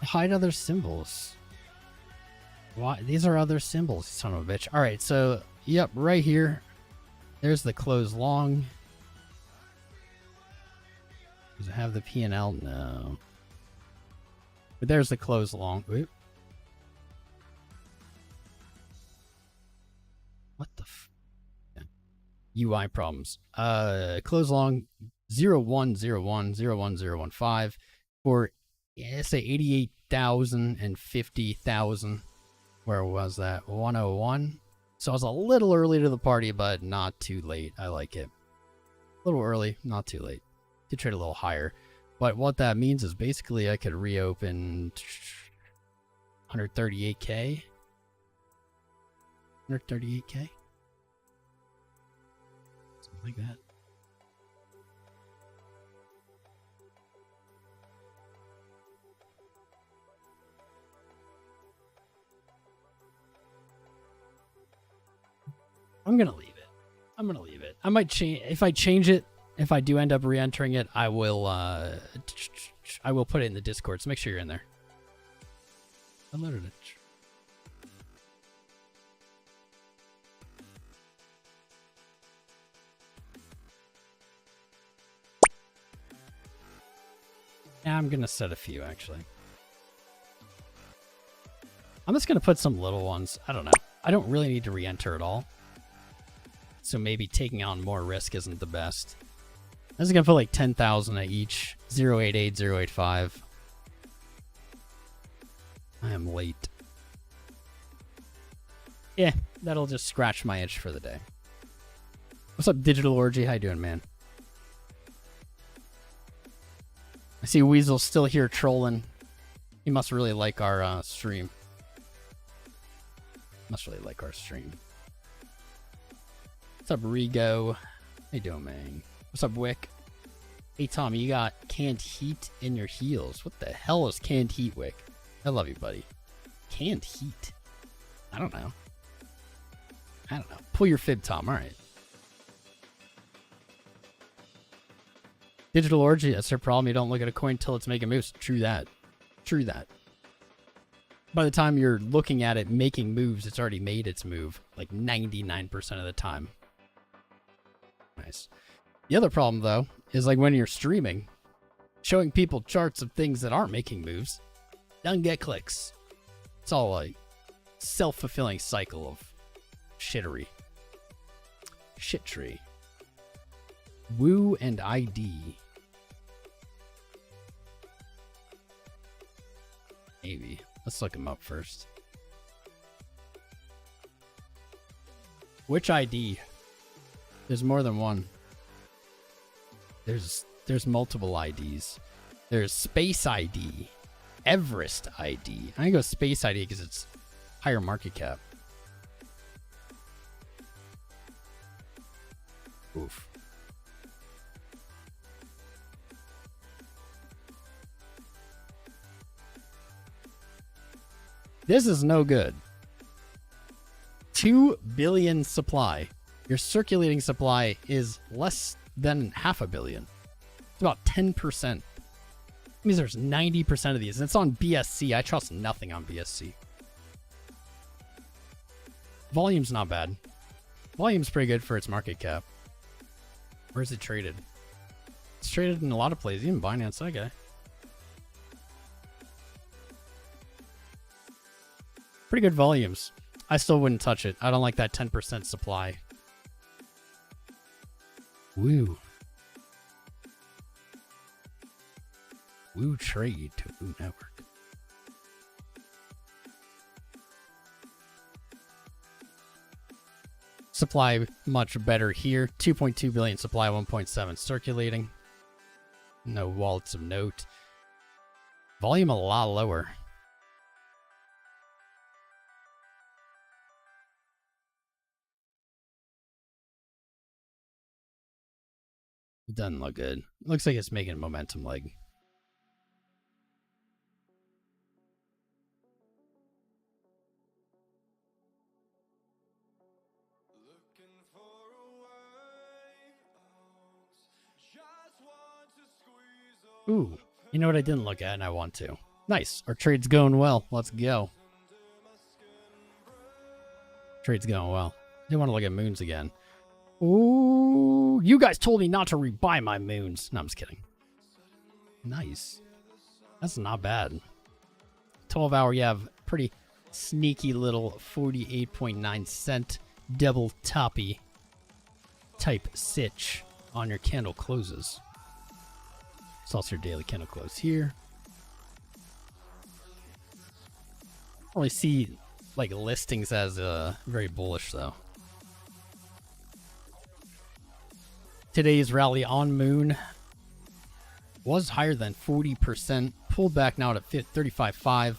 Hide other symbols. Why? These are other symbols, son of a bitch. All right, so yep, right here. There's the close long. Does it have the P&L? No. But there's the close long. Oop. What the f... Yeah. UI problems. Close long 0101 01015 for, yeah, say 88,000 and 50,000. Where was that? 101. So I was a little early to the party, but not too late. I like it. A little early, not too late. Could trade a little higher. But what that means is basically I could reopen 138K. 138K? Something like that. I'm going to leave it. I'm going to leave it. I might change. If I change it, if I do end up re-entering it, I will put it in the Discord. So make sure you're in there. I loaded it. Yeah, I'm going to set a few, actually. I'm just going to put some little ones. I don't know. I don't really need to re-enter at all. So maybe taking on more risk isn't the best. I'm just going to put like 10,000 at each. 088, 085. I am late. Yeah, that'll just scratch my itch for the day. What's up, Digital Orgy? How you doing, man? I see Weasel's still here trolling. He must really like our stream. Must really like our stream. What's up, Rigo? How you doing, man? What's up, Wick? Hey, Tom, you got canned heat in your heels. What the hell is canned heat, Wick? I love you, buddy. Canned heat? I don't know. I don't know. Pull your fib, Tom. All right. Digital Orgy, that's their problem. You don't look at a coin until it's making moves. True that. True that. By the time you're looking at it making moves, it's already made its move. Like 99% of the time. Nice. The other problem, though, is like when you're streaming, showing people charts of things that aren't making moves, doesn't get clicks. It's all like self-fulfilling cycle of shittery. Shit tree. Woo and ID. Maybe. Let's look them up first. Which ID? There's more than one. There's multiple IDs. There's Space ID, Everest ID. I go Space ID because it's higher market cap. Oof. This is no good. 2 billion supply. Your circulating supply is less than 500 million. It's about 10%. It means there's 90% of these. And it's on BSC. I trust nothing on BSC. Volume's not bad. Volume's pretty good for its market cap. Where is it traded? It's traded in a lot of places. Even Binance, that guy. Pretty good volumes. I still wouldn't touch it. I don't like that 10% supply. Woo. Woo trade to Woo network. Supply much better here. 2.2 billion supply, 1.7 circulating. No wallets of note. Volume a lot lower. It doesn't look good. Looks like it's making a momentum leg. Ooh, you know what I didn't look at and I want to. Nice. Our trade's going well. Let's go. Trade's going well. I didn't want to look at moons again. Ooh, you guys told me not to rebuy my moons. No, I'm just kidding. Nice. That's not bad. 12 hour, you have pretty sneaky little 48.9 cent double toppy type sitch on your candle closes. It's also your daily candle close here. I don't really see like listings as very bullish though. Today's rally on moon was higher than 40%, pulled back now at 35.5.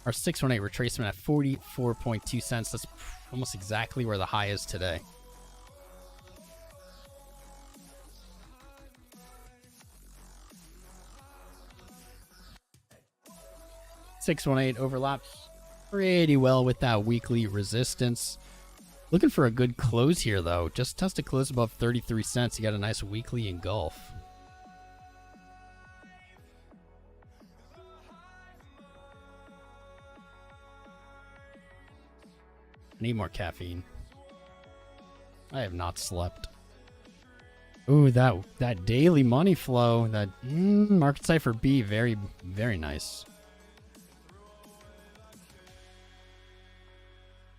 Our 618 retracement at 44.2 cents. That's almost exactly where the high is today. $618 overlaps pretty well with that weekly resistance. Looking for a good close here though. Just test a close above 33 cents. You got a nice weekly engulf. I need more caffeine. I have not slept. Ooh, that daily money flow. That Marketcipher B, very, very nice.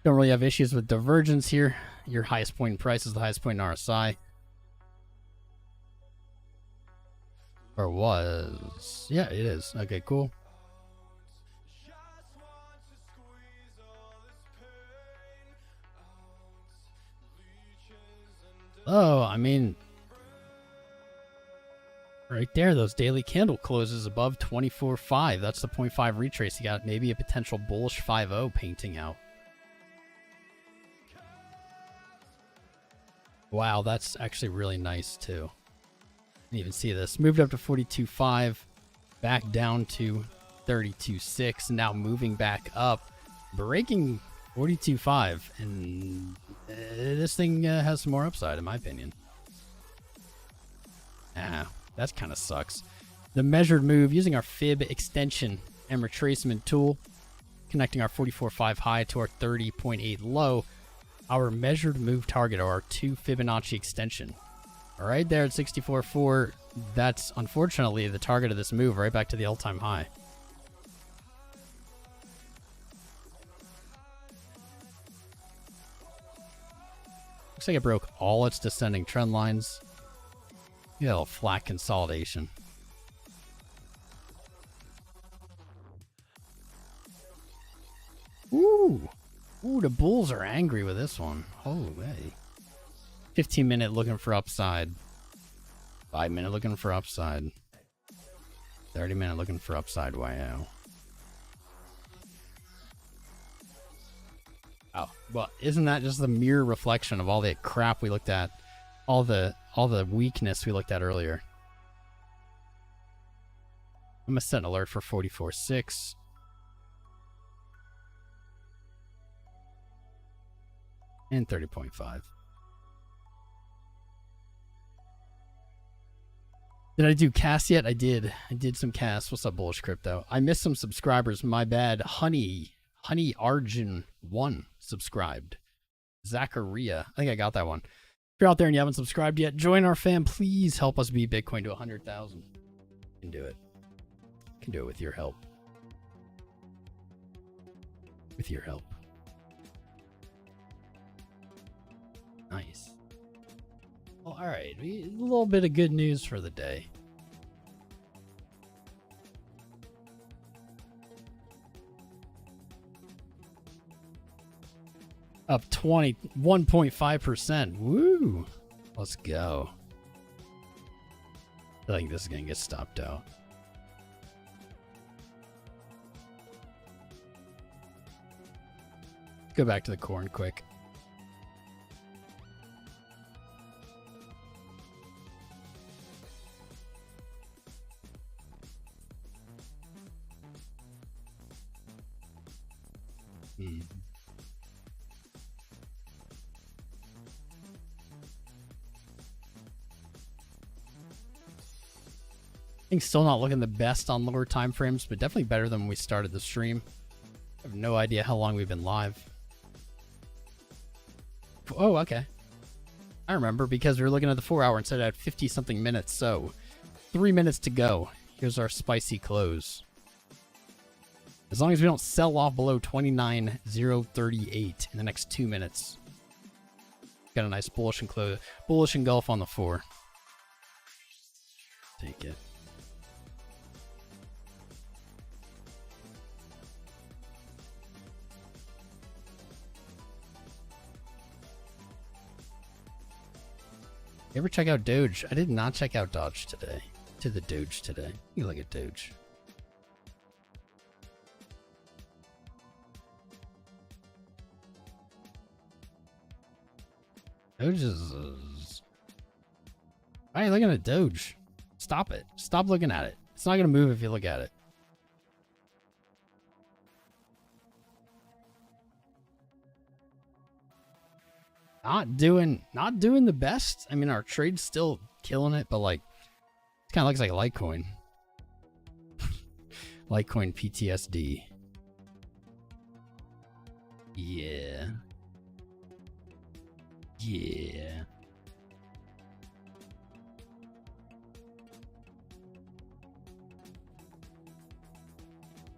Don't really have issues with divergence here. Your highest point in price is the highest point in RSI. Or was. Yeah, it is. Okay, cool. Oh, I mean, right there, those daily candle closes above 24.5. That's the 0.5 retrace. You got maybe a potential bullish 5.0 painting out. Wow, that's actually really nice too. Didn't even see this. Moved up to 42.5, back down to 32.6, now moving back up, breaking 42.5, and this thing has some more upside in my opinion. That kind of sucks. The measured move using our fib extension and retracement tool, connecting our 44.5 high to our 30.8 low. Our measured move target, or our 2 Fibonacci extension. Right there at 64.4, that's unfortunately the target of this move, right back to the all-time high. Looks like it broke all its descending trend lines. You got a little flat consolidation. Ooh. Ooh, the bulls are angry with this one. Oh, hey. 15-minute looking for upside. 5-minute looking for upside. 30-minute looking for upside. Wow. Oh, well, isn't that just the mere reflection of all the crap we looked at? All the weakness we looked at earlier. I'm gonna set an alert for 44.6. And 30.5. Did I do cast yet? I did. I did some cast. What's up, Bullish Crypto? I missed some subscribers. My bad. Honey Arjun 1 subscribed. Zacharia. I think I got that one. If you're out there and you haven't subscribed yet, join our fam. Please help us beat Bitcoin to 100,000. You can do it. You can do it with your help. With your help. Nice. Well, all right. A little bit of good news for the day. Up 1.5%. Woo! Let's go. I think this is going to get stopped out. Go back to the corn quick. I think still not looking the best on lower time frames, but definitely better than when we started the stream. I have no idea how long we've been live. Oh, okay. I remember because we were looking at the 4 hour and said I had 50 something minutes. So 3 minutes to go. Here's our spicy close. As long as we don't sell off below 29,038 in the next 2 minutes. Got a nice bullish and close, bullish engulf on the 4. Take it. You ever check out Doge? I did not check out Doge today. To the Doge today. You look at Doge. Doge is... Why are you looking at Doge? Stop it. Stop looking at it. It's not going to move if you look at it. Not doing the best. I mean, our trade's still killing it, but like, it kind of looks like a Litecoin. Litecoin PTSD. Yeah. Yeah.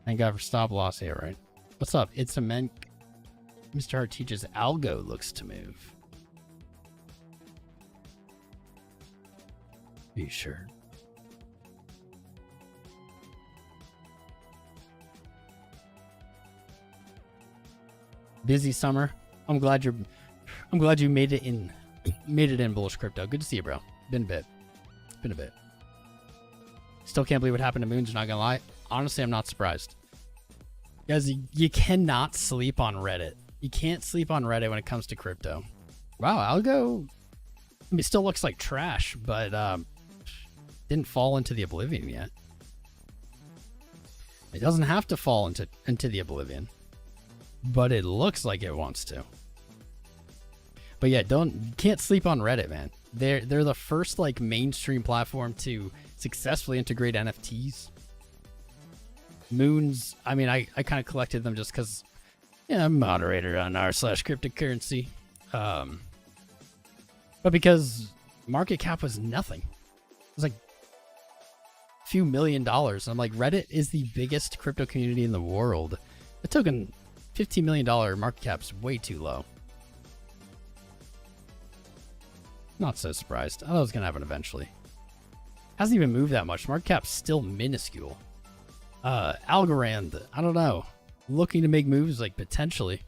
Thank God for stop loss here, right? What's up? It's a men. Mr. Hart teaches algo looks to move. Are you sure? Busy summer. I'm glad you made it in Bullish Crypto. Good to see you, bro. Been a bit. Still can't believe what happened to Moons, not gonna lie. Honestly, I'm not surprised. Guys, you cannot sleep on Reddit. You can't sleep on Reddit when it comes to crypto. Wow, algo, I mean, it still looks like trash, but didn't fall into the oblivion yet. It doesn't have to fall into the oblivion, but it looks like it wants to. But yeah, can't sleep on Reddit, man. They're the first like mainstream platform to successfully integrate NFTs. Moons, I mean, I kind of collected them just because, yeah, I'm a moderator on r/cryptocurrency. But because market cap was nothing. It was like a few $1 million. I'm like, Reddit is the biggest crypto community in the world. The token $15 million market cap's way too low. Not so surprised. I thought it was going to happen eventually. Hasn't even moved that much. Market cap's still minuscule. Algorand, I don't know. Looking to make moves, like potentially.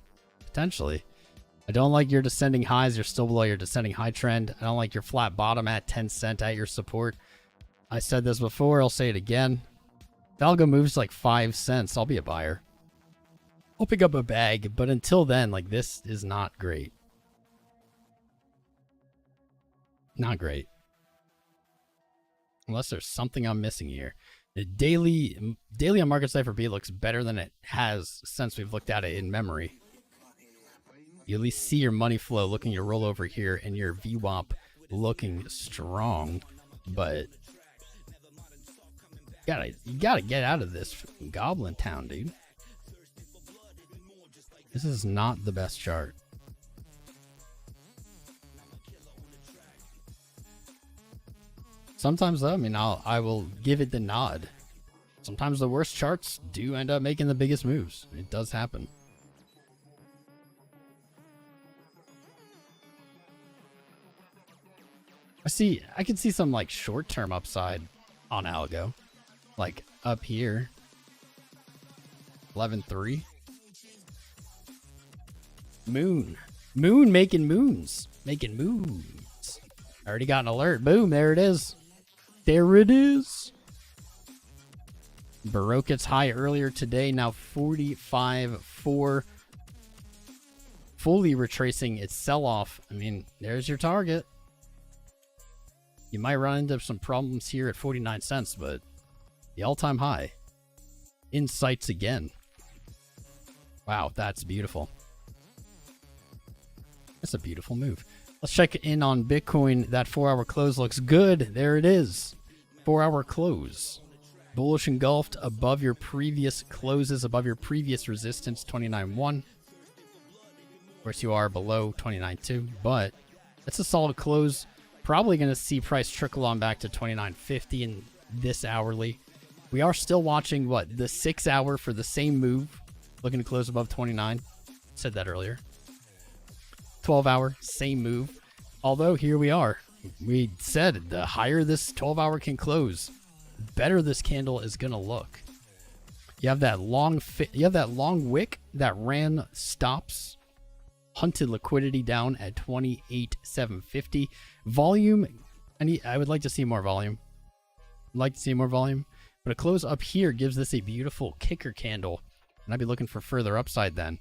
I don't like your descending highs. You're still below your descending high trend. I don't like your flat bottom at 10 cent at your support. I said this before. I'll say it again. If algo moves like 5 cents, I'll be a buyer. I'll pick up a bag, but until then, like, this is not great. Not great. Unless there's something I'm missing here. The daily on Marketcipher B looks better than it has since we've looked at it in memory. You at least see your money flow looking to roll over here and your VWAP looking strong, but you gotta get out of this Goblin Town, dude. This is not the best chart. Sometimes though, I mean, I will give it the nod. Sometimes the worst charts do end up making the biggest moves. It does happen. I can see some like short-term upside on algo, like up here, 11.3. Moon, Moon making moons. Making moons. Already got an alert. Boom, there it is. There it is. Baroque gets high earlier today, now 45.4. Fully retracing its sell-off. I mean, there's your target. You might run into some problems here at 49 cents, but the all-time high. In sights again. Wow, that's beautiful. That's a beautiful move. Let's check in on Bitcoin. That 4-hour close looks good. There it is. 4-hour close. Bullish engulfed above your previous closes, above your previous resistance, 29.1. Of course, you are below 29.2, but it's a solid close. Probably going to see price trickle on back to 29.50 in this hourly. We are still watching, what, the 6-hour for the same move. Looking to close above 29. Said that earlier. 12-hour, same move. Although, here we are. We said the higher this 12-hour can close, better this candle is going to look. You have that long wick that ran stops. Hunted liquidity down at 28,750. Volume, I would like to see more volume. But a close up here gives this a beautiful kicker candle. And I'd be looking for further upside then.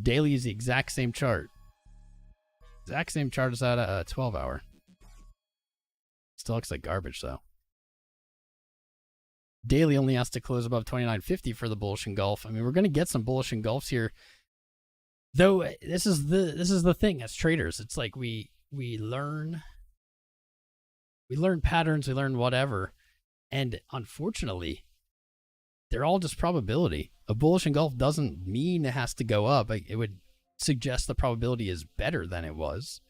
Daily is the exact same chart. Exact same chart as that 12-hour. Still looks like garbage though. Daily only has to close above 29.50 for the bullish engulf. I mean, we're going to get some bullish engulfs here. Though this is the thing as traders. It's like we learn patterns, we learn whatever, and unfortunately, they're all just probability. A bullish engulf doesn't mean it has to go up. It would suggest the probability is better than it was.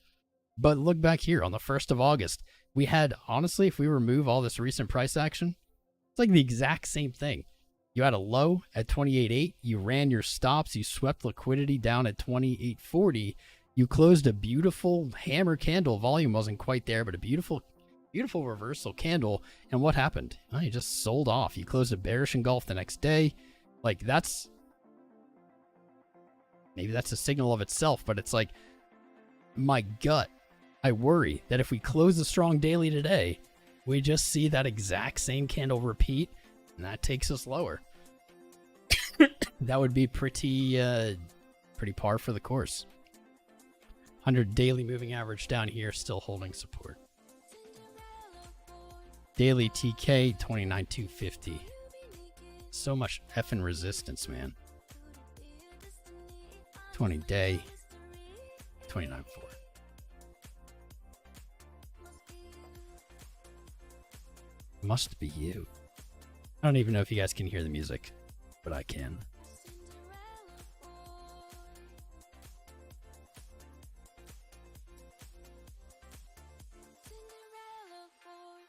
But look back here on the 1st of August. We had, honestly, if we remove all this recent price action, it's like the exact same thing. You had a low at 28.8. You ran your stops. You swept liquidity down at 28.40. You closed a beautiful hammer candle. Volume wasn't quite there, but a beautiful reversal candle. And what happened? Oh, you just sold off. You closed a bearish engulf the next day. Like, maybe that's a signal of itself, but it's like, my gut, I worry that if we close a strong daily today, we just see that exact same candle repeat, and that takes us lower. That would be pretty par for the course. 100 daily moving average down here, still holding support. Daily TK 29,250. So much effing resistance, man. 20 day 29.4. Must be you. I don't even know if you guys can hear the music, but I can.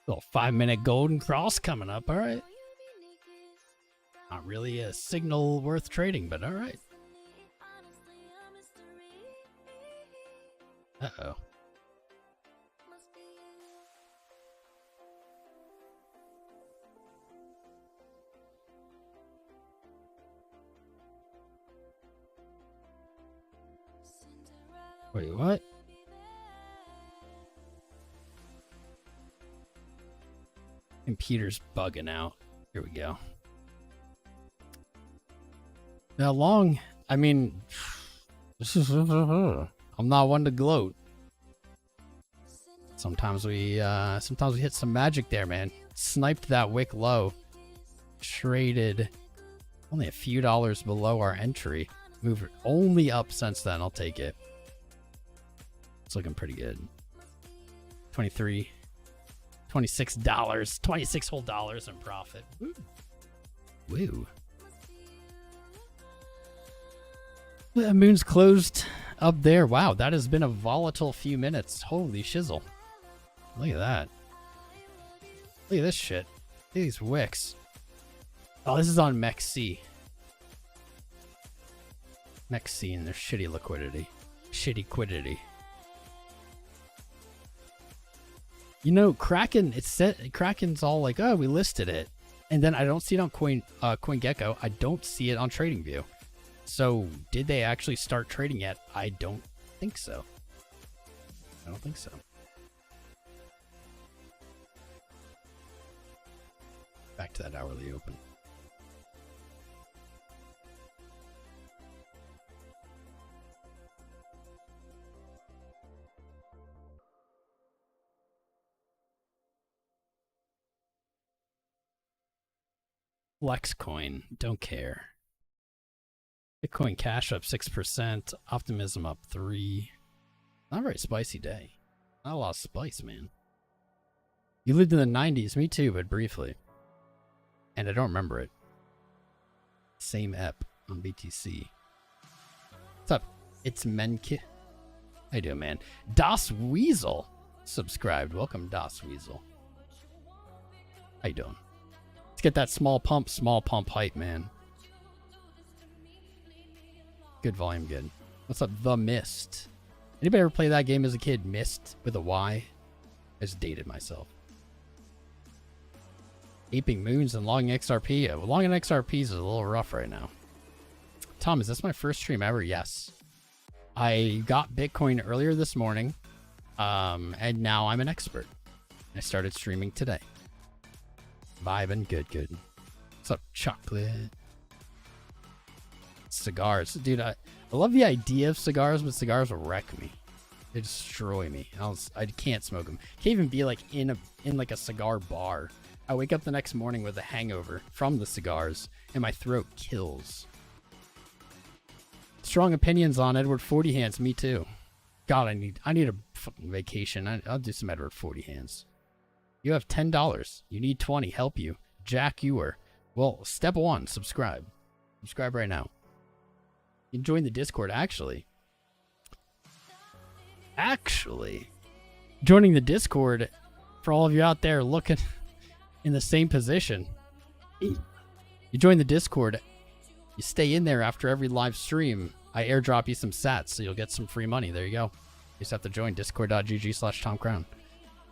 Little 5-minute golden cross coming up. All right. Not really a signal worth trading, but all right. Uh-oh. Wait, what? Computer's bugging out. Here we go. Now long, I mean, I'm not one to gloat. Sometimes we hit some magic there, man. Sniped that wick low. Traded only a few dollars below our entry. Moved only up since then. I'll take it. It's looking pretty good. 23, $26, 26 whole dollars in profit. Woo. Woo. The moon's closed up there. Wow, that has been a volatile few minutes. Holy shizzle. Look at that. Look at this shit. Look at these wicks. Oh, this is on MEXC. MEXC and their shitty liquidity. Shitty quiddity. You know, Kraken, Kraken's all like, oh, we listed it. And then I don't see it on CoinGecko. I don't see it on TradingView. So did they actually start trading yet? I don't think so. I don't think so. Back to that hourly open. Flexcoin, don't care. Bitcoin Cash up 6%, Optimism up 3%. Not a very spicy day. Not a lot of spice, man. You lived in the 90s, me too, but briefly. And I don't remember it. Same ep on BTC. What's up? It's Menki. How you doing, man? Das Weasel subscribed. Welcome, Das Weasel. How you doing? Let's get that small pump hype, man. Good volume, good. What's up, The Mist? Anybody ever play that game as a kid? Mist with a Y? I just dated myself. Aping Moons and Longing XRP. Well, Longing XRP is a little rough right now. Tom, is this my first stream ever? Yes. I got Bitcoin earlier this morning, and now I'm an expert. I started streaming today. Vibing, good. What's up, chocolate? Cigars. Dude, I love the idea of cigars, but cigars will wreck me. They destroy me. I can't smoke them. Can't even be like in like a cigar bar. I wake up the next morning with a hangover from the cigars, and my throat kills. Strong opinions on Edward 40 Hands. Me too. God, I need a fucking vacation. I'll do some Edward 40 Hands. You have $10. You need 20. Help you. Jack Ewer. Well, step 1, subscribe. Subscribe right now. You can join the Discord, actually. Joining the Discord, for all of you out there looking in the same position, you join the Discord, you stay in there after every live stream, I airdrop you some sats, so you'll get some free money. There you go. You just have to join discord.gg/TomCrown.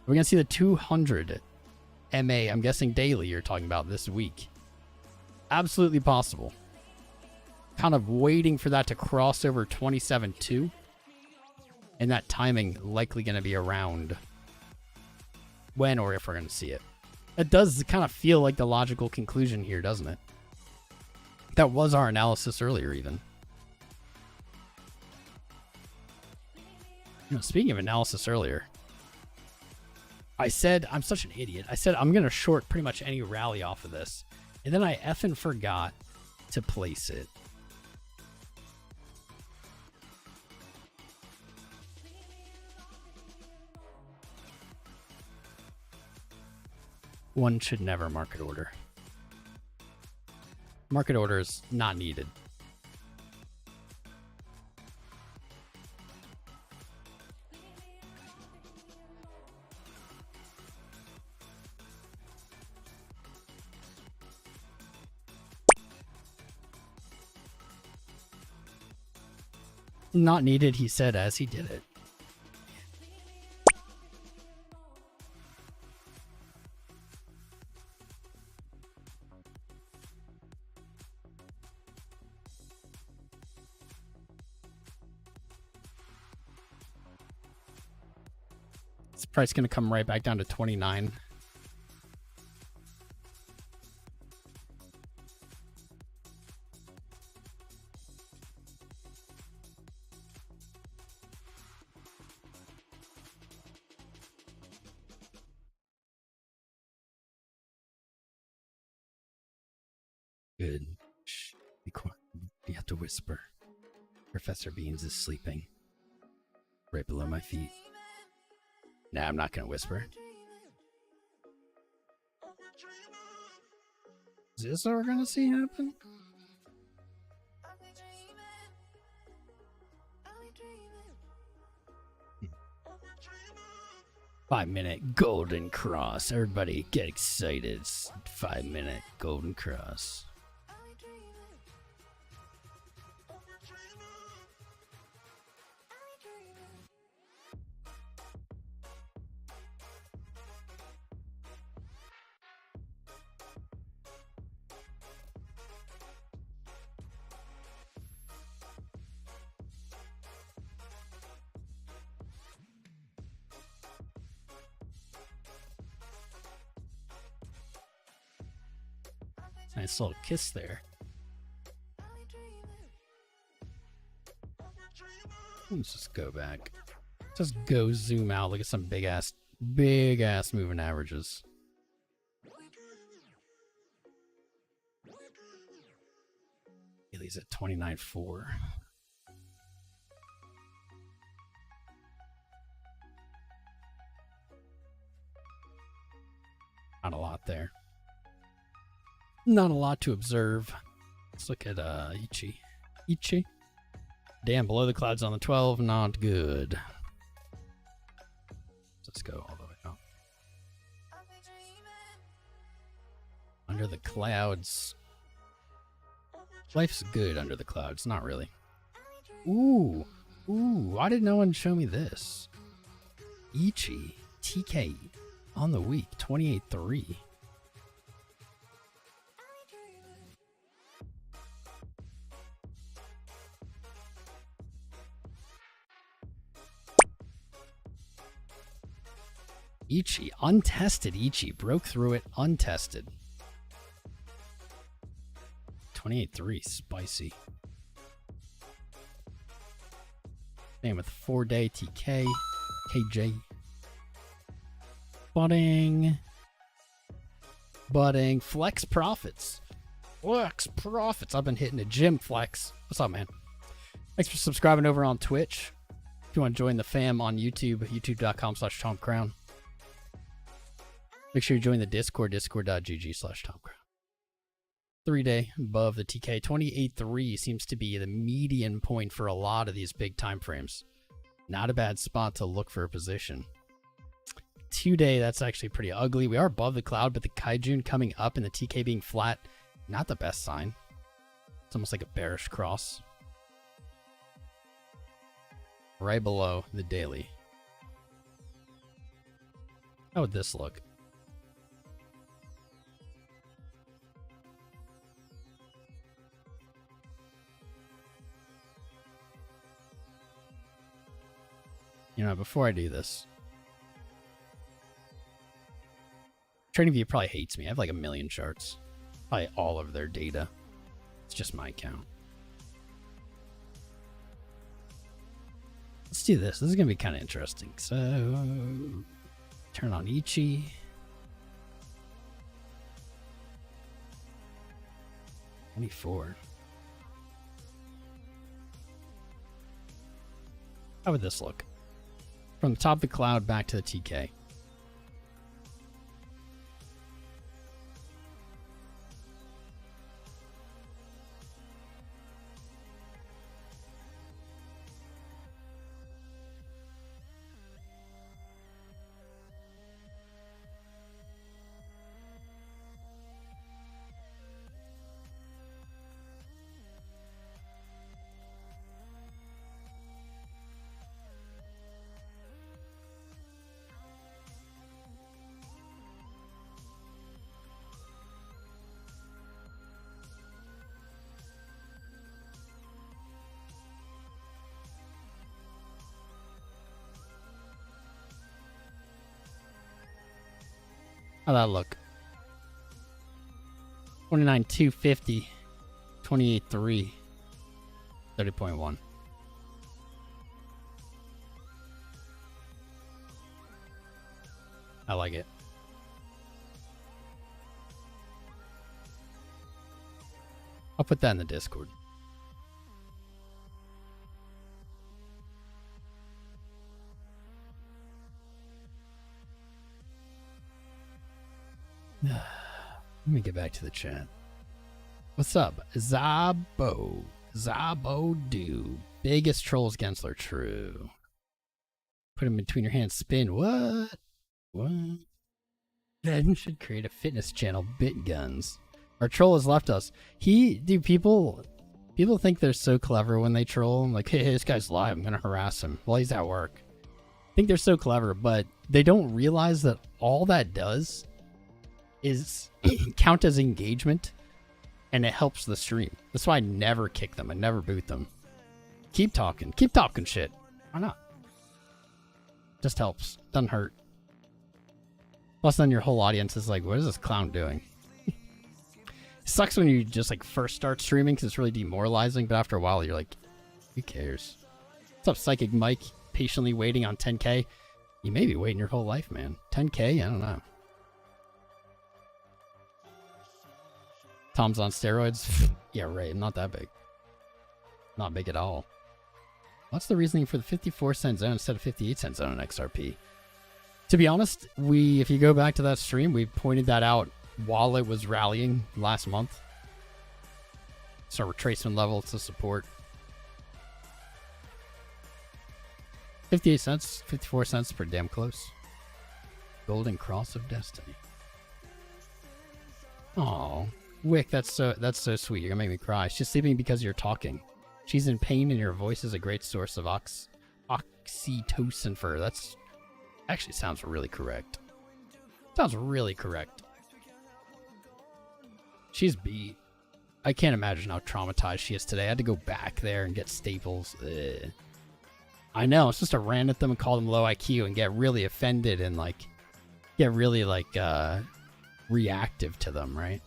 We're going to see the 200 MA, I'm guessing daily you're talking about this week. Absolutely possible. Kind of waiting for that to cross over 27.2. And that timing likely going to be around when or if we're going to see it. It does kind of feel like the logical conclusion here, doesn't it? That was our analysis earlier, even. You know, speaking of analysis earlier, I said, I'm such an idiot. I said I'm going to short pretty much any rally off of this. And then I effing forgot to place it. One should never market order. Market order is not needed. Not needed, he said as he did it. This price going to come right back down to 29. Good. Shh. Be quiet. You have to whisper. Professor Beans is sleeping. Right below my feet. Nah, I'm not gonna whisper. Is this what we're gonna see happen? Five-minute golden cross. Everybody get excited. 5-minute golden cross. Nice little kiss there. Let's just go back. Just go zoom out. Look at some big ass moving averages. He's at 29.4. Not a lot there. Not a lot to observe. Let's look at Ichi. Damn, below the clouds on the 12, not good. Let's go all the way up. Under the clouds. Life's good under the clouds, not really. Ooh, why did no one show me this? Ichi, TK, on the week, 28.3. Ichi, untested Ichi, broke through it, untested. 28.3, spicy. Same with 4-day TK, KJ. Budding, flex profits. I've been hitting the gym, flex. What's up, man? Thanks for subscribing over on Twitch. If you want to join the fam on YouTube, youtube.com/TomCrown. Make sure you join the Discord, discord.gg/TomCrown. 3-day above the TK. 28.3 seems to be the median point for a lot of these big time frames. Not a bad spot to look for a position. 2-day, that's actually pretty ugly. We are above the cloud, but the Kaijun coming up and the TK being flat, not the best sign. It's almost like a bearish cross. Right below the daily. How would this look? You know, before I do this, TradingView probably hates me. I have like 1 million charts. Probably all of their data. It's just my account. Let's do this. This is going to be kind of interesting. So, turn on Ichi. $24. How would this look? From the top of the cloud back to the TK. How'd that look? 29,250, 28.3, 30.1. I like it. I'll put that in the Discord. Let me get back to the chat. What's up? Zabo do. Biggest trolls Gensler. True. Put him between your hands. Spin. What? Then should create a fitness channel. Bit guns. Our troll has left us. People think they're so clever when they troll. I'm like, hey, this guy's live. I'm gonna harass him while he's at work. I think they're so clever, but they don't realize that all that does is count as engagement, and it helps the stream. That's why I never kick them. I never boot them. Keep talking shit. Why not? Just helps. Doesn't hurt. Plus then your whole audience is like, what is this clown doing? Sucks when you just like first start streaming because it's really demoralizing, but after a while you're like, who cares? What's up, Psychic Mike? Patiently waiting on 10K. You may be waiting your whole life, man. 10K? I don't know. Tom's on steroids? Yeah, right. Not that big. Not big at all. What's the reasoning for the 54-cent zone instead of 58-cent zone in XRP? To be honest, if you go back to that stream, we pointed that out while it was rallying last month. So retracement level to support. 58 cents, 54 cents per damn close. Golden Cross of Destiny. Oh, Wick, that's so sweet. You're gonna make me cry. She's sleeping because you're talking. She's in pain and your voice is a great source of oxytocin for her. That's actually sounds really correct. Sounds really correct. She's beat. I can't imagine how traumatized she is today. I had to go back there and get staples. Ugh. I know. It's just to rant at them and call them low IQ and get really offended and like get really like reactive to them, right?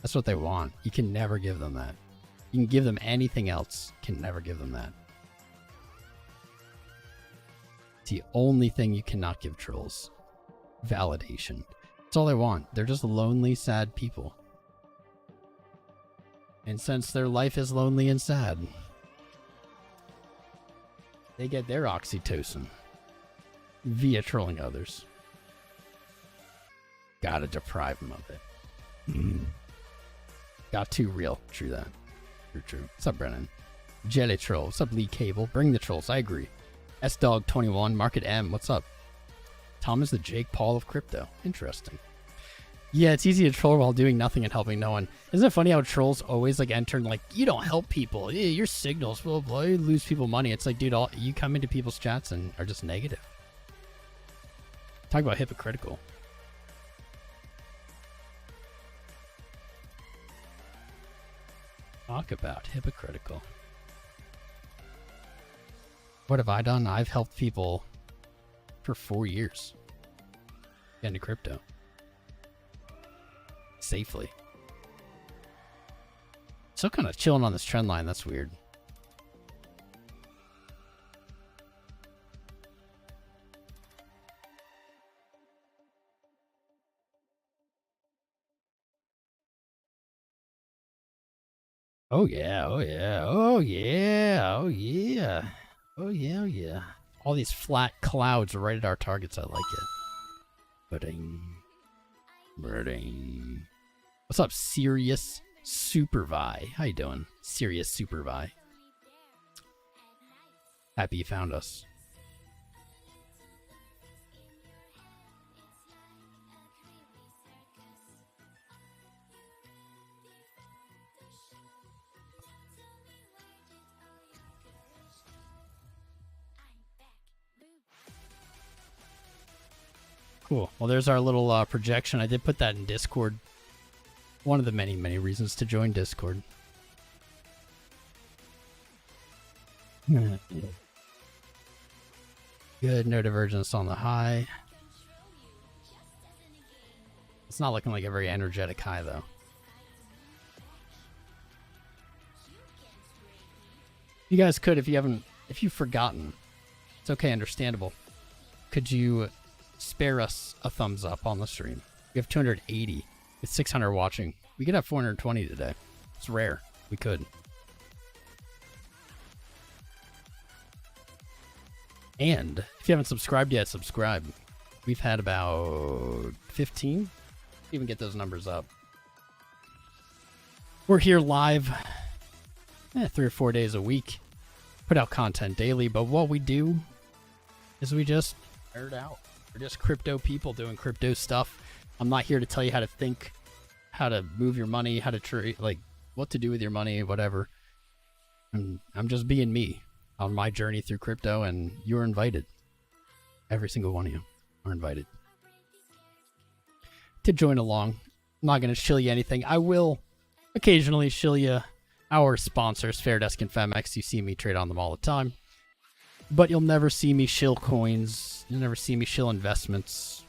That's what they want. You can never give them that. You can give them anything else. You can never give them that. It's the only thing you cannot give trolls. Validation. That's all they want. They're just lonely, sad people. And since their life is lonely and sad, they get their oxytocin via trolling others. Gotta deprive them of it. Got too real. True that. True. What's up, Brennan? Jelly Troll. What's up, Lee Cable? Bring the trolls. I agree. S-Dog21. Market M. What's up? Tom is the Jake Paul of crypto. Interesting. Yeah, it's easy to troll while doing nothing and helping no one. Isn't it funny how trolls always like enter and like, you don't help people. Your signals, blah, blah, you lose people money. It's like, dude, you come into people's chats and are just negative. Talk about hypocritical. Talk about hypocritical. What have I done? I've helped people for 4 years get into crypto. Safely. Still kind of chilling on this trend line. That's weird. Oh yeah, oh yeah, oh yeah, oh yeah, oh yeah, oh yeah. All these flat clouds right at our targets. I like it. Birding. Birding. What's up, Serious Supervi? How you doing, Serious Supervi? Happy you found us. Cool. Well, there's our little projection. I did put that in Discord. One of the many, many reasons to join Discord. Good. No divergence on the high. It's not looking like a very energetic high, though. You guys could, if you've forgotten. It's okay, understandable. Could you spare us a thumbs up on the stream? We have 280 with 600 watching. We could have 420 today. It's rare. We could. And if you haven't subscribed yet, subscribe. We've had about 15. Even get those numbers up. We're here live 3 or 4 days a week. Put out content daily, but what we do is we just nerd out. We're just crypto people doing crypto stuff. I'm not here to tell you how to think, how to move your money, how to trade, like what to do with your money, whatever. I'm just being me on my journey through crypto, and you're invited. Every single one of you are invited to join along. I'm not going to shill you anything. I will occasionally shill you our sponsors, Fairdesk and Femex. You see me trade on them all the time. But you'll never see me shill coins. You'll never see me shill investments.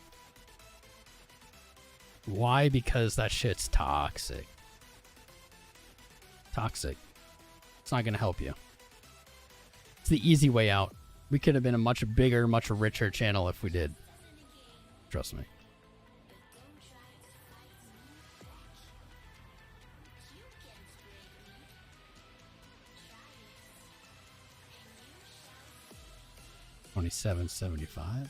Why? Because that shit's toxic. Toxic. It's not going to help you. It's the easy way out. We could have been a much bigger, much richer channel if we did. Trust me. $27.75.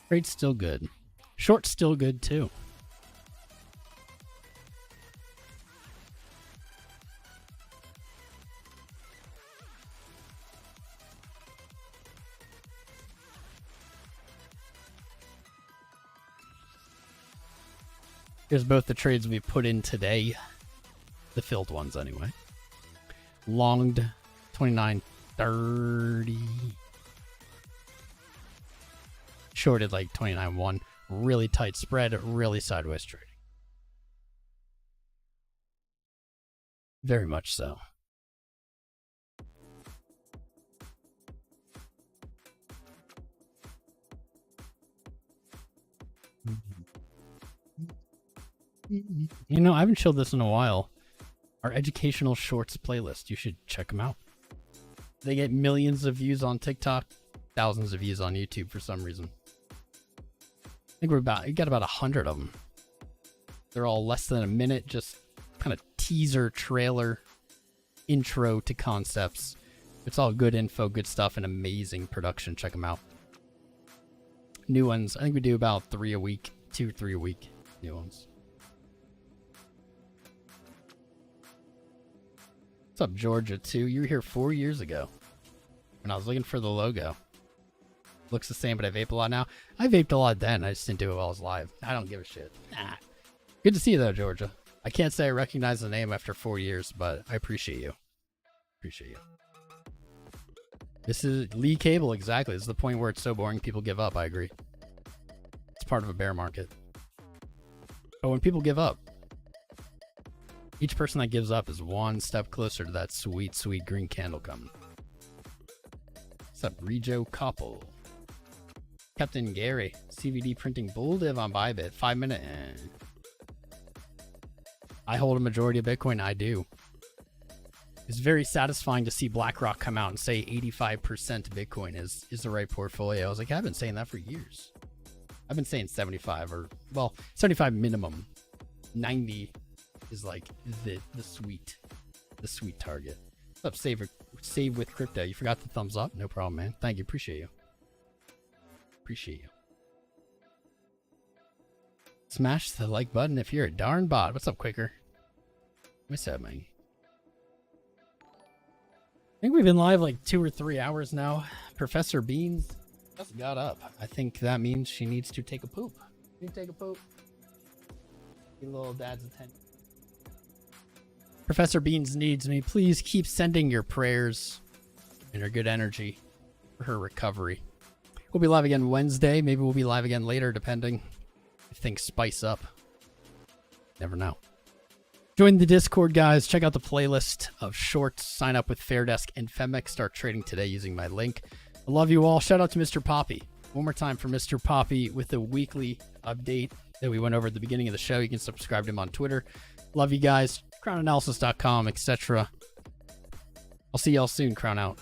Trade's still good. Short's still good too. Here's both the trades we put in today. The filled ones anyway. Longed 29.30. Shorted like 29.1. Really tight spread, really sideways trading. Very much so. You know, I haven't showed this in a while. Our educational shorts playlist. You should check them out. They get millions of views on TikTok, thousands of views on YouTube for some reason. I think we got about 100 of them. They're all less than a minute, just kind of teaser, trailer, intro to concepts. It's all good info, good stuff, and amazing production. Check them out. New ones, I think we do about 3 a week, 2 or 3 a week. New ones. What's up, Georgia, too? You were here 4 years ago when I was looking for the logo. Looks the same, but I vape a lot now. I vaped a lot then. I just didn't do it while I was live. I don't give a shit. Nah. Good to see you, though, Georgia. I can't say I recognize the name after 4 years, but I appreciate you. Appreciate you. This is Lee Cable, exactly. This is the point where it's so boring people give up. I agree. It's part of a bear market. But when people give up, each person that gives up is one step closer to that sweet, sweet green candle coming. What's up, Rejo Couple? Captain Gary, CVD printing bull div on Bybit. 5 minute. I hold a majority of Bitcoin. I do. It's very satisfying to see BlackRock come out and say 85% Bitcoin is the right portfolio. I was like, I've been saying that for years. I've been saying 75 or, well, 75 minimum. 90 is like the sweet target. What's up, save with crypto? You forgot the thumbs up? No problem, man. Thank you. Appreciate you. Appreciate you. Smash the like button if you're a darn bot. What's up, Quaker? What's up, man? I think we've been live like 2 or 3 hours now. Professor Beans just got up. I think that means she needs to take a poop. You take a poop. Get little dad's attention. Professor Beans needs me. Please keep sending your prayers and your good energy for her recovery. We'll be live again Wednesday. Maybe we'll be live again later, depending if things spice up. Never know. Join the Discord, guys. Check out the playlist of shorts. Sign up with Fairdesk and Femex. Start trading today using my link. I love you all. Shout out to Mr. Papi. One more time for Mr. Papi with the weekly update that we went over at the beginning of the show. You can subscribe to him on Twitter. Love you guys. CrownAnalysis.com, etc. I'll see y'all soon. Crown out.